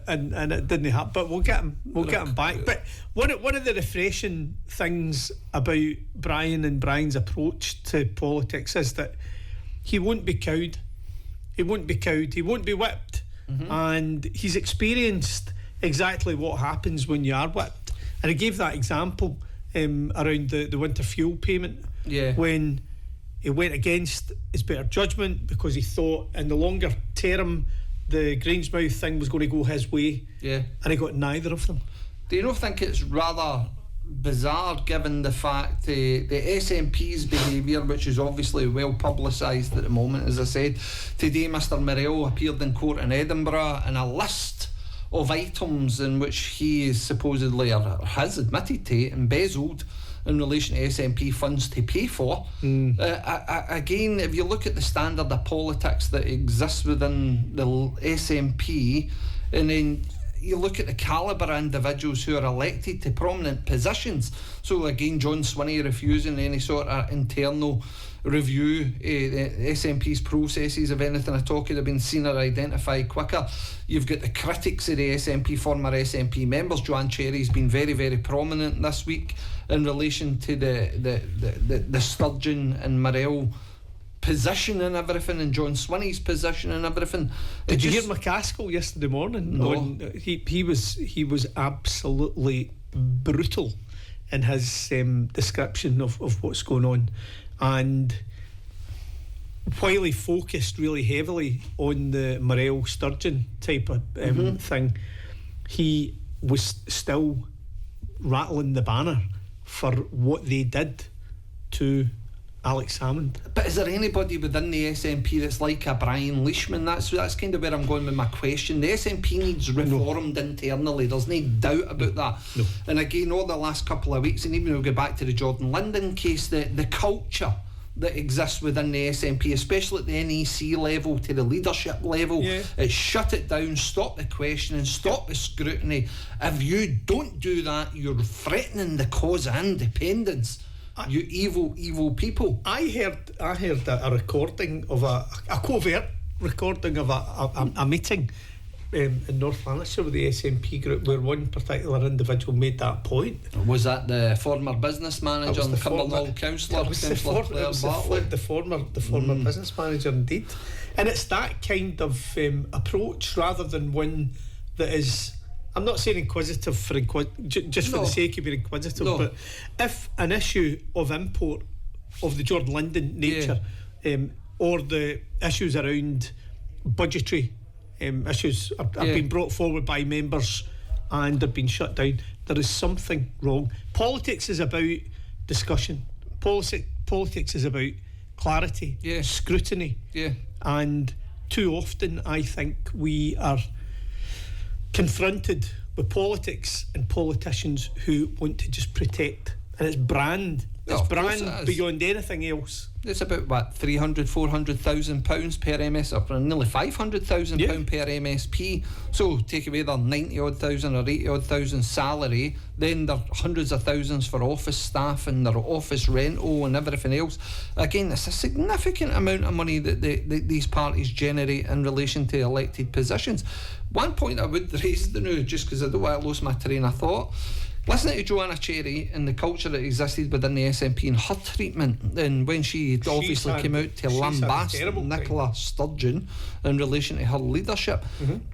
and it didn't happen. But we'll get him back. But one of the refreshing things about Brian and Brian's approach to politics is that he won't be cowed. He won't be whipped, and he's experienced exactly what happens when you are whipped. And I gave that example around the winter fuel payment, when he went against his better judgment because he thought in the longer term the Grangemouth thing was going to go his way, and he got neither of them. Do you not think it's rather bizarre, given the fact the SNP's behaviour, which is obviously well publicised at the moment? As I said, today Mr Morell appeared in court in Edinburgh in a list of items in which he is supposedly, or has admitted to, embezzled in relation to SNP funds to pay for. Again, if you look at the standard of politics that exists within the SNP, and then you look at the calibre of individuals who are elected to prominent positions. So again, John Swinney refusing any sort of internal review, the SNP's processes, if anything at all, could have been seen or identified quicker. You've got the critics of the SNP, former SNP members. Joanne Cherry's been very, very prominent this week in relation to the Sturgeon and Morell position and everything, and John Swinney's position and everything. Did you hear McCaskill yesterday morning? No. He was absolutely brutal in his description of what's going on, and while he focused really heavily on the Morell Sturgeon type of thing, he was still rattling the banner for what they did to Alex Hammond. But is there anybody within the SNP that's like a Brian Leishman? That's kind of where I'm going with my question. The SNP needs reformed internally. There's no doubt about that. No. And again, over the last couple of weeks, and even we'll go back to the Jordan Linden case, the culture that exists within the SNP, especially at the NEC level to the leadership level, it's shut it down, stop the questioning, stop the scrutiny. If you don't do that, you're threatening the cause of independence. You evil people. I heard a recording of a covert recording of a meeting in North Lanarkshire with the SNP group, where one particular individual made that point. Was that the former business manager and the Cumbernauld councillor? That was the former business manager, indeed. And it's that kind of approach, rather than one that is, I'm not saying inquisitive for just for the sake of being inquisitive, but if an issue of import of the Jordan Linden nature, or the issues around budgetary issues have been brought forward by members and have been shut down, there is something wrong. Politics is about discussion. Politics is about clarity, scrutiny, and too often I think we are confronted with politics and politicians who want to just protect, and it's brand. It's brand beyond anything else. It's about what, £300,000 per MS, or nearly £500,000 per MSP. So take away their 90-odd thousand or 80-odd thousand salary, then there are hundreds of thousands for office staff and their office rental and everything else. Again, it's a significant amount of money that these parties generate in relation to elected positions. One point I would raise now, just because I don't want to lose my train of thought, listening to Joanna Cherry and the culture that existed within the SNP and her treatment, and when she obviously came out to lambast Nicola Sturgeon in relation to her leadership,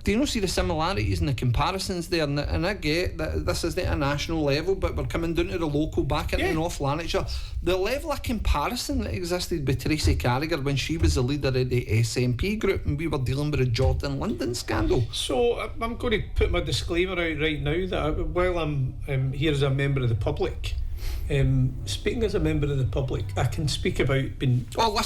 do you not see the similarities and the comparisons there? And I get that this is at a national level, but we're coming down to the local, back into North Lanarkshire. The level of comparison that existed with Tracy Carragher when she was the leader of the SNP group and we were dealing with the Jordan Linden scandal. So I'm going to put my disclaimer out right now that while I'm here as a member of the public, speaking as a member of the public, I can speak about being I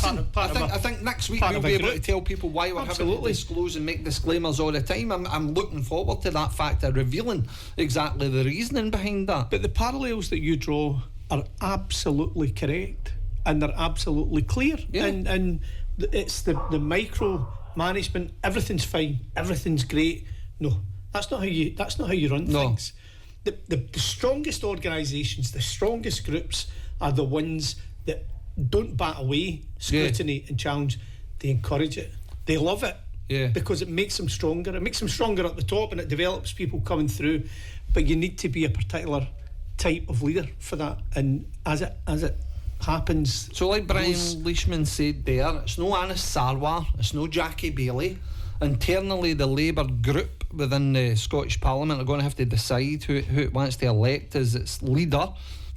think next week we'll be able to tell people why we're having to disclose and make disclaimers all the time. I'm looking forward to that fact of revealing exactly the reasoning behind that. But the parallels that you draw are absolutely correct, and they're absolutely clear. And the micro management. Everything's fine. Everything's great. No, that's not how you run things. The strongest organisations, the strongest groups are the ones that don't bat away scrutiny and challenge. They encourage it. They love it. Because it makes them stronger. It makes them stronger at the top, and it develops people coming through. But you need to be a particular type of leader for that. And as it happens, so like Brian Leishman said there, it's no Anis Sarwar, it's no Jackie Bailey. Internally, the Labour group within the Scottish Parliament are going to have to decide who it wants to elect as its leader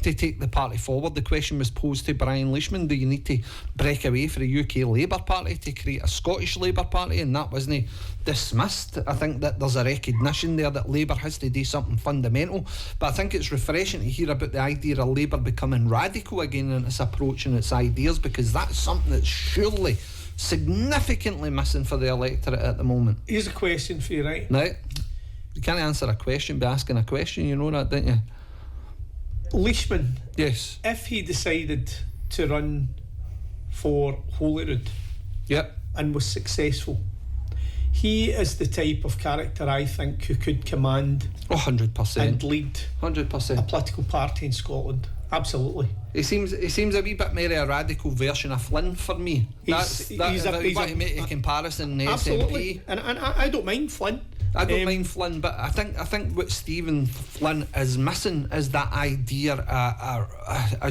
to take the party forward. The question was posed to Brian Leishman: do you need to break away from the UK Labour Party to create a Scottish Labour Party? And that wasn't dismissed. I think that there's a recognition there that Labour has to do something fundamental. But I think it's refreshing to hear about the idea of Labour becoming radical again in its approach and its ideas, because that's something that's surely significantly missing for the electorate at the moment. Here's a question for you, right? Now, you can't answer a question by asking a question, you know that, don't you? Leishman, yes, if he decided to run for Holyrood, and was successful, he is the type of character, I think, who could command 100% and lead 100% a political party in Scotland. Absolutely. He seems a wee bit more a radical version of Flynn for me. He's to make a comparison in the absolutely. SNP. And I don't mind Flynn. I don't mind Flynn, but I think what Stephen Flynn is missing is that idea,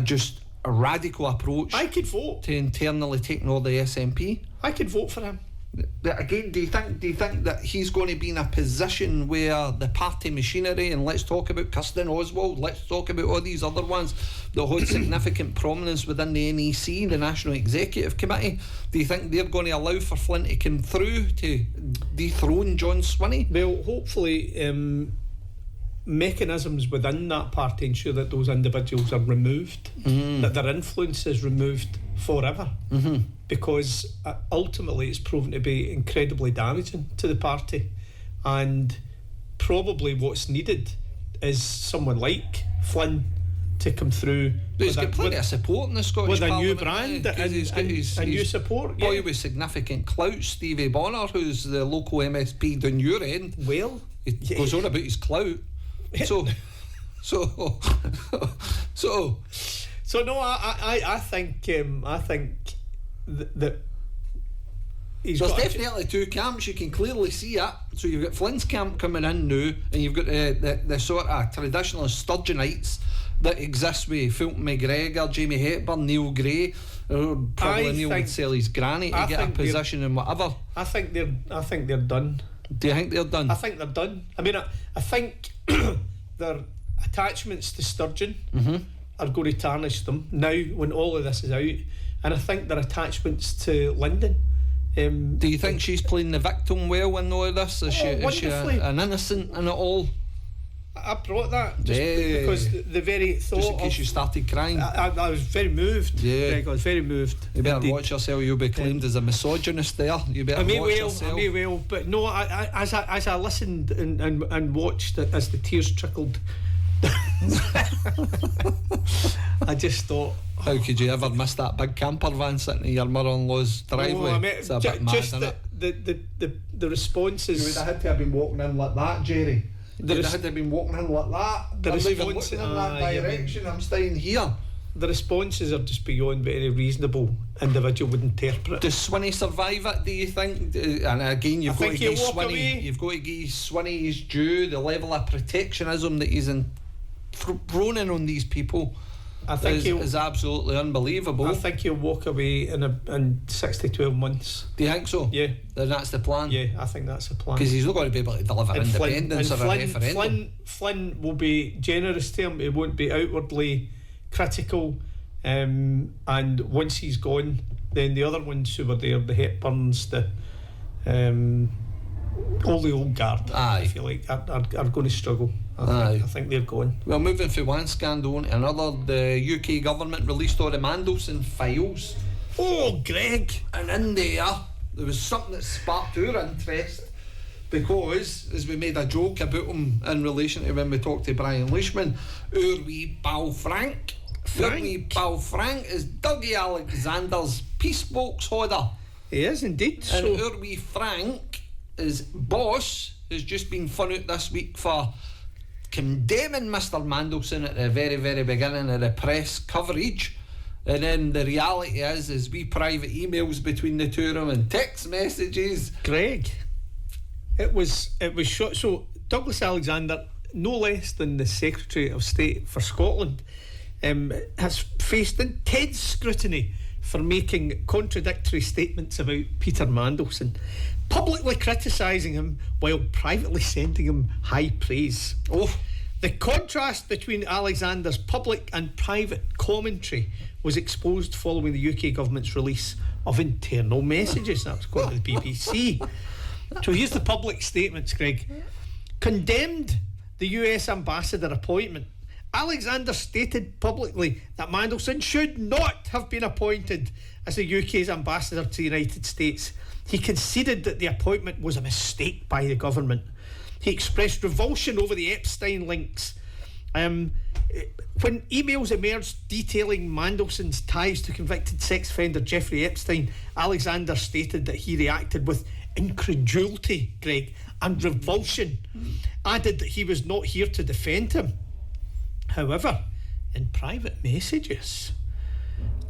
just a radical approach. I could vote to internally taking all the SNP. I could vote for him. But again, do you think that he's going to be in a position where the party machinery, and let's talk about Kirsten Oswald, let's talk about all these other ones that hold significant prominence within the NEC, the National Executive Committee, do you think they're going to allow for Flynn to come through to dethrone John Swinney? Well, hopefully mechanisms within that party ensure that those individuals are removed, that their influence is removed forever, because ultimately it's proven to be incredibly damaging to the party. And probably what's needed is someone like Flynn to come through. He's got plenty of support in the Scottish with Parliament, a new brand and new support. Boy with significant clout, Stevie Bonner, who's the local MSP down your end. Well, he goes on about his clout. So no, I think that there's definitely two camps. You can clearly see it. So you've got Flynn's camp coming in now, and you've got the sort of traditionalist Sturgeonites that exist with Fulton McGregor, Jamie Hepburn, Neil Gray. Probably Neil would sell his granny to get a position and whatever. I think they're done. Do you think they're done? I think they're done. I mean, I think their attachments to Sturgeon are going to tarnish them now when all of this is out, and I think their attachments to Linden. Do you think she's playing the victim well in all of this? Is she an innocent in it all? I brought that just because the very thought just in case you started crying. I was very moved. Greg, I was very moved. You better watch yourself. You'll be claimed as a misogynist there. You better watch yourself. I may well, but no. As I listened and watched as the tears trickled, I just thought, how could you ever miss that big camper van sitting in your mother-in-law's driveway? It's a bit mad, isn't it? The responses. You would have had to have been walking in like that, Jerry. You would have had to have been walking in like that. I'm not even looking in that direction. I'm staying here. The responses are just beyond what any reasonable individual would interpret. Does Swinney survive it, do you think? And again, you've got to give Swinney his due, the level of protectionism that he's thrown in on these people. I think is absolutely unbelievable. I think he'll walk away in 6 to 12 months. Do you think so? Yeah. Then that's the plan? Yeah, I think that's the plan. Because he's not going to be able to deliver independence or a referendum. Flynn will be generous to him. He won't be outwardly critical. And once he's gone, then the other ones who were there, the Hepburns, all the old guard, if you like, are going to struggle. I think they're going. Well, moving from one scandal to another, the UK government released all the Mandelson files. Oh, Greg! And in there was something that sparked our interest, because, as we made a joke about him in relation to when we talked to Brian Leishman, our wee pal Frank is Dougie Alexander's peace box holder. He is indeed. And So our wee Frank, his boss, has just been fun out this week for condemning Mr. Mandelson at the very, very beginning of the press coverage. And then the reality is we private emails between the two of them and text messages. Greg, it was short. So Douglas Alexander, no less than the Secretary of State for Scotland, has faced intense scrutiny for making contradictory statements about Peter Mandelson, publicly criticising him while privately sending him high praise. The contrast between Alexander's public and private commentary was exposed following the UK government's release of internal messages. That was quoted by the BBC. So here's the public statements, Greg. Condemned the US ambassador appointment. Alexander stated publicly that Mandelson should not have been appointed as the UK's ambassador to the United States. He conceded that the appointment was a mistake by the government. He expressed revulsion over the Epstein links. When emails emerged detailing Mandelson's ties to convicted sex offender Jeffrey Epstein, Alexander stated that he reacted with incredulity, Greg, and revulsion. Added that he was not here to defend him. However, in private messages,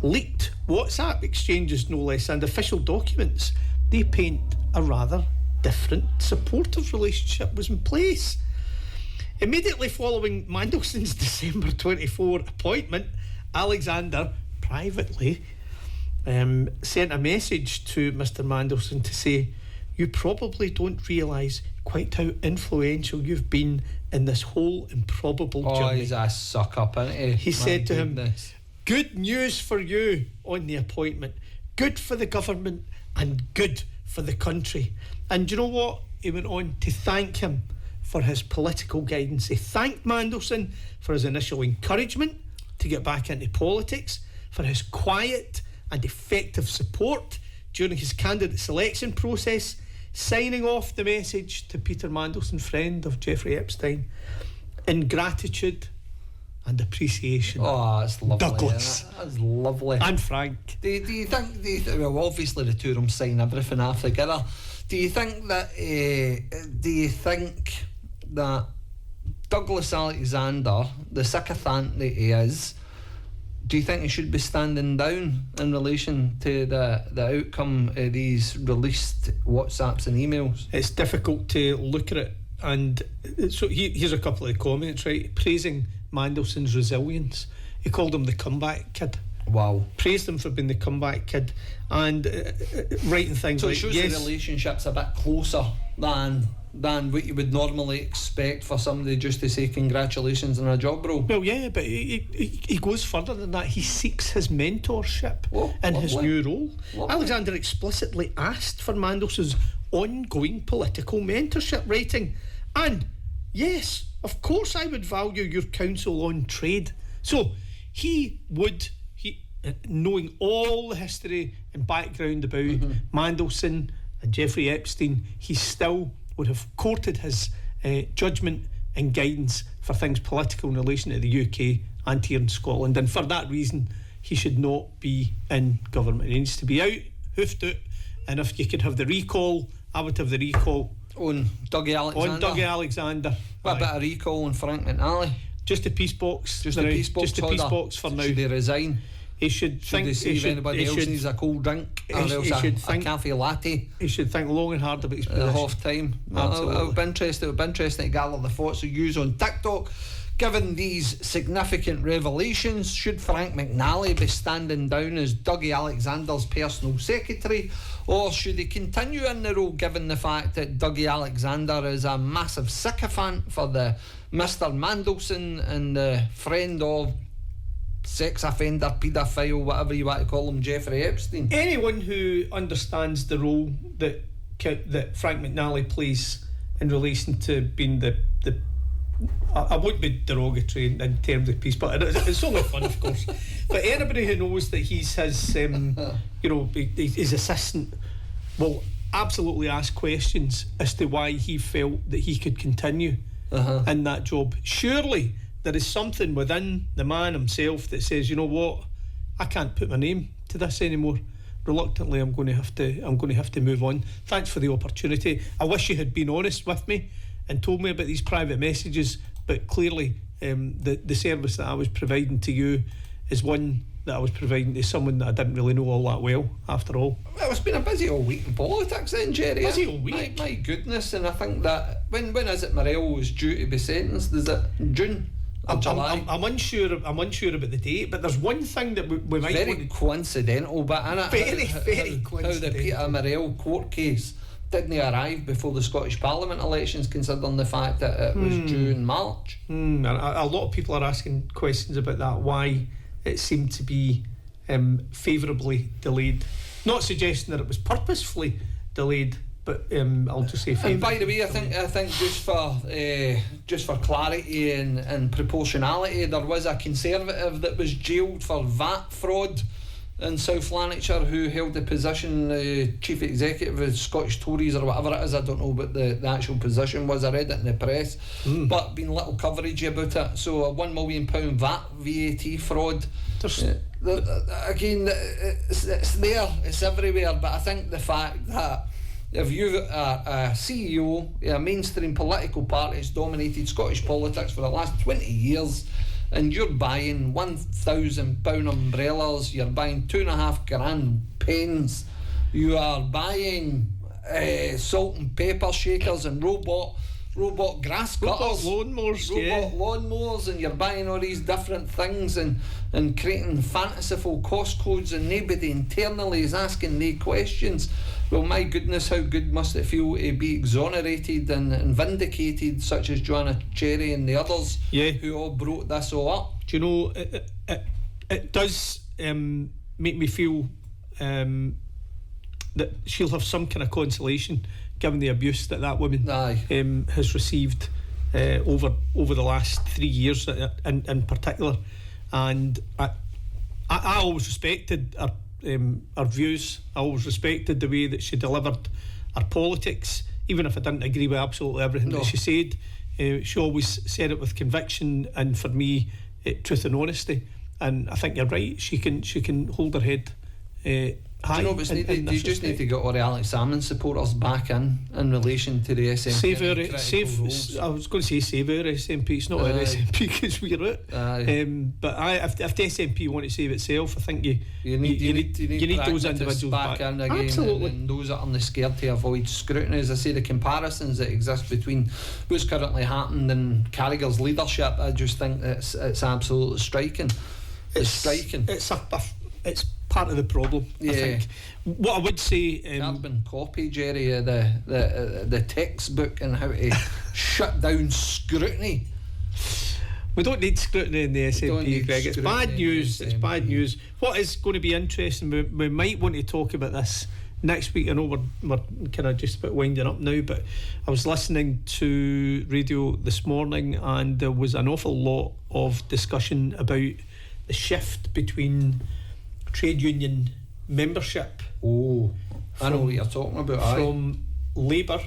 leaked WhatsApp exchanges no less, and official documents, they paint a rather different supportive relationship was in place. Immediately following Mandelson's December 24 appointment, Alexander privately sent a message to Mr. Mandelson to say, "You probably don't realise quite how influential you've been in this whole improbable journey." He's a suck up, isn't he? He said to him, "Good news for you on the appointment, good for the government and good for the country." And you know what? He went on to thank him for his political guidance. He thanked Mandelson for his initial encouragement to get back into politics, for his quiet and effective support during his candidate selection process, signing off the message to Peter Mandelson, friend of Jeffrey Epstein, in gratitude and appreciation. That's lovely. Douglas. That's lovely. And Frank. Do you think, well, obviously the two of them sign everything off together. Do you think that Douglas Alexander, the sycophant that he is, do you think he should be standing down in relation to the outcome of these released WhatsApps and emails? It's difficult to look at it, and so here's a couple of comments, right? Praising Mandelson's resilience. He called him the comeback kid. Wow. Praised him for being the comeback kid, and writing things so like, it shows the relationship's a bit closer than what you would normally expect for somebody just to say congratulations on a job role. Well, yeah, but he goes further than that. He seeks his mentorship in his new role. Alexander explicitly asked for Mandelson's ongoing political mentorship, writing, "And yes, of course I would value your counsel on trade." So knowing all the history and background about Mandelson and Jeffrey Epstein, he still would have courted his judgment and guidance for things political in relation to the UK and here in Scotland, and for that reason he should not be in government. He needs to be out, hoofed out, and if you could have the recall, I would have the recall on Dougie Alexander. What about a recall on Frank McNally? Just a peace box. Just a peace box for now. Should he resign? He should think. He see if anybody else needs a cold drink or else a cafe latte. He should think long and hard about his position. Half time. It would be interesting to gather the thoughts of you on TikTok. Given these significant revelations, should Frank McNally be standing down as Dougie Alexander's personal secretary, or should he continue in the role, given the fact that Dougie Alexander is a massive sycophant for the Mr. Mandelson and the friend of sex offender, paedophile, whatever you want to call him, Jeffrey Epstein? Anyone who understands the role that Frank McNally plays in relation to being the I won't be derogatory in terms of peace, but it's only fun, of course. But anybody who knows that he's his, his assistant will absolutely ask questions as to why he felt that he could continue in that job. Surely there is something within the man himself that says, you know what, I can't put my name to this anymore. reluctantly I'm going to have to move on. Thanks for the opportunity. I wish you had been honest with me and told me about these private messages, but clearly the service that I was providing to you is one that I was providing to someone that I didn't really know all that well, after all. Well, it's been a busy old week in politics then, Jerry. Busy old week. My goodness, and I think that when is it Morell was due to be sentenced? Is it June or July? I'm unsure about the date, but there's one thing that we might very want to... coincidental, but very coincidental. How the Peter Morell court case didn't arrive before the Scottish Parliament elections, considering the fact that it was due in March. And a lot of people are asking questions about that, why it seemed to be favourably delayed. Not suggesting that it was purposefully delayed, but I'll just say favourably. And by the way, I think just for clarity and proportionality, there was a Conservative that was jailed for VAT fraud in South Lanarkshire, who held the position Chief Executive of Scottish Tories or whatever it is. I don't know what the actual position was. I read it in the press, but been little coverage about it. So a £1 million VAT fraud. Again, it's there, it's everywhere. But I think the fact that if you are a CEO, a mainstream political party has dominated Scottish politics for the last 20 years, and you're buying £1,000 umbrellas, you're buying £2,500 pens, you are buying salt and pepper shakers and robot grass cutters, robot lawnmowers, and you're buying all these different things and creating fanciful cost codes, and nobody internally is asking the questions. Well, my goodness, how good must it feel to be exonerated and vindicated, such as Joanna Cherry and the others who all brought this all up? Do you know, it does make me feel that she'll have some kind of consolation given the abuse that woman has received over the last 3 years in particular. And I always respected her views. I always respected the way that she delivered her politics, even if I didn't agree with absolutely everything that she said. She always said it with conviction, and for me, truth and honesty. And I think you're right. She can hold her head high. Do you know what's needed? You just need to get all the Alex Salmond supporters back in relation to the SNP. I was going to say save our SNP. It's not our SNP because we're out. But if the SNP want to save itself, I think you need those individuals back in again. Absolutely. And those that aren't scared to avoid scrutiny. As I say, the comparisons that exist between what's currently happened and Carragher's leadership, I just think it's absolutely striking. It's striking. It's part of the problem. I think. What I would say, carbon copy, Jerry, the textbook and how to shut down scrutiny. We don't need scrutiny in the SNP, Greg. It's bad news. It's bad news. What is going to be interesting, we might want to talk about this next week. I know we're kind of just about winding up now, but I was listening to radio this morning, and there was an awful lot of discussion about the shift between trade union membership. I know what you're talking about. From Labour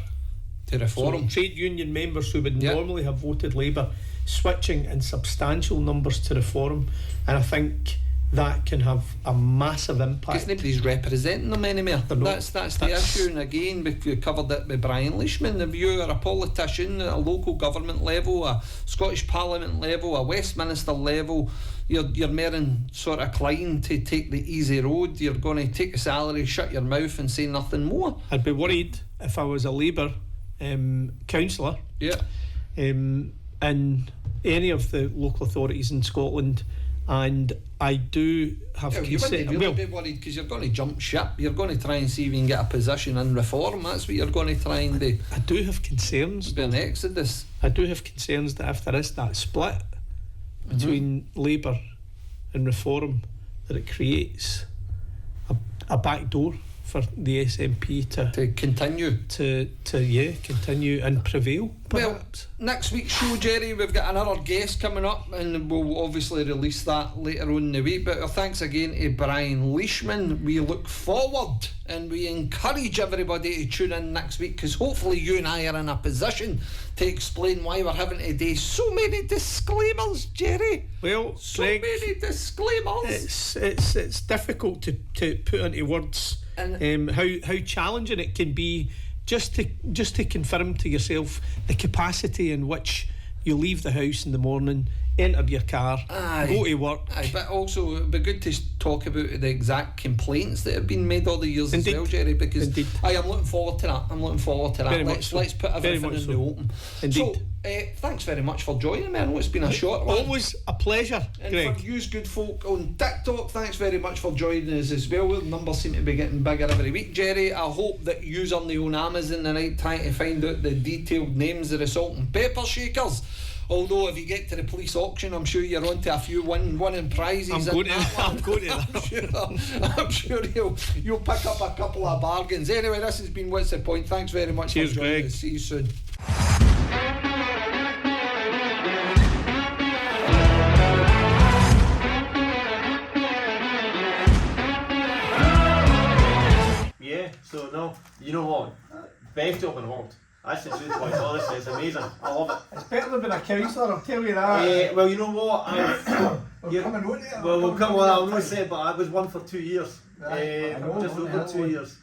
to Reform. So trade union members who would normally have voted Labour switching in substantial numbers to Reform, and I think that can have a massive impact. Because nobody's representing them anymore. That's the issue. And again, we covered it with Brian Leishman. If you are a politician at a local government level, a Scottish Parliament level, a Westminster level, you're more sort of inclined to take the easy road. You're going to take a salary, shut your mouth and say nothing more. I'd be worried if I was a Labour councillor in any of the local authorities in Scotland, and I do have you wouldn't really be worried, because you're going to jump ship. You're going to try and see if you can get a position in Reform. That's what you're going to try and do. I do have concerns. Be an exodus. I do have concerns that if there is that split between Labour and Reform, that it creates a back door for the SNP to continue to continue and prevail, perhaps. Well, next week's show, Jerry, we've got another guest coming up, and we'll obviously release that later on in the week. But thanks again to Brian Leishman. We look forward and we encourage everybody to tune in next week, because hopefully you and I are in a position to explain why we're having to do so many disclaimers, Jerry. Well, so Greg, many disclaimers. It's difficult to put into words how challenging it can be just to confirm to yourself the capacity in which you leave the house in the morning, enter your car, go to work. But also it'd be good to talk about the exact complaints that have been made all the years as well, Jerry, because I'm looking forward to that. Let's put everything in the open. Indeed. So thanks very much for joining me. I know it's been a short one. Always a pleasure, and Greg. for you good folk on TikTok, thanks very much for joining us as well. The numbers seem to be getting bigger every week, Jerry. I hope that you's on the own Amazon tonight trying to find out the detailed names of the salt and pepper shakers. Although if you get to the police auction, I'm sure you're on to a few winning prizes. I'm going to that. I'm sure you'll pick up a couple of bargains. Anyway, this has been What's the Point. Thanks very much for joining Greg. us. See you soon. Yeah, so no, you know what? Best job in the world. That's the truth, boys. Honestly, it's amazing. I love it. It's better than being a councillor, I'll tell you that. Well, you know what? We're coming on to it. Well, we'll come on. I'll not say it, but I was one for 2 years. Just over 2 years.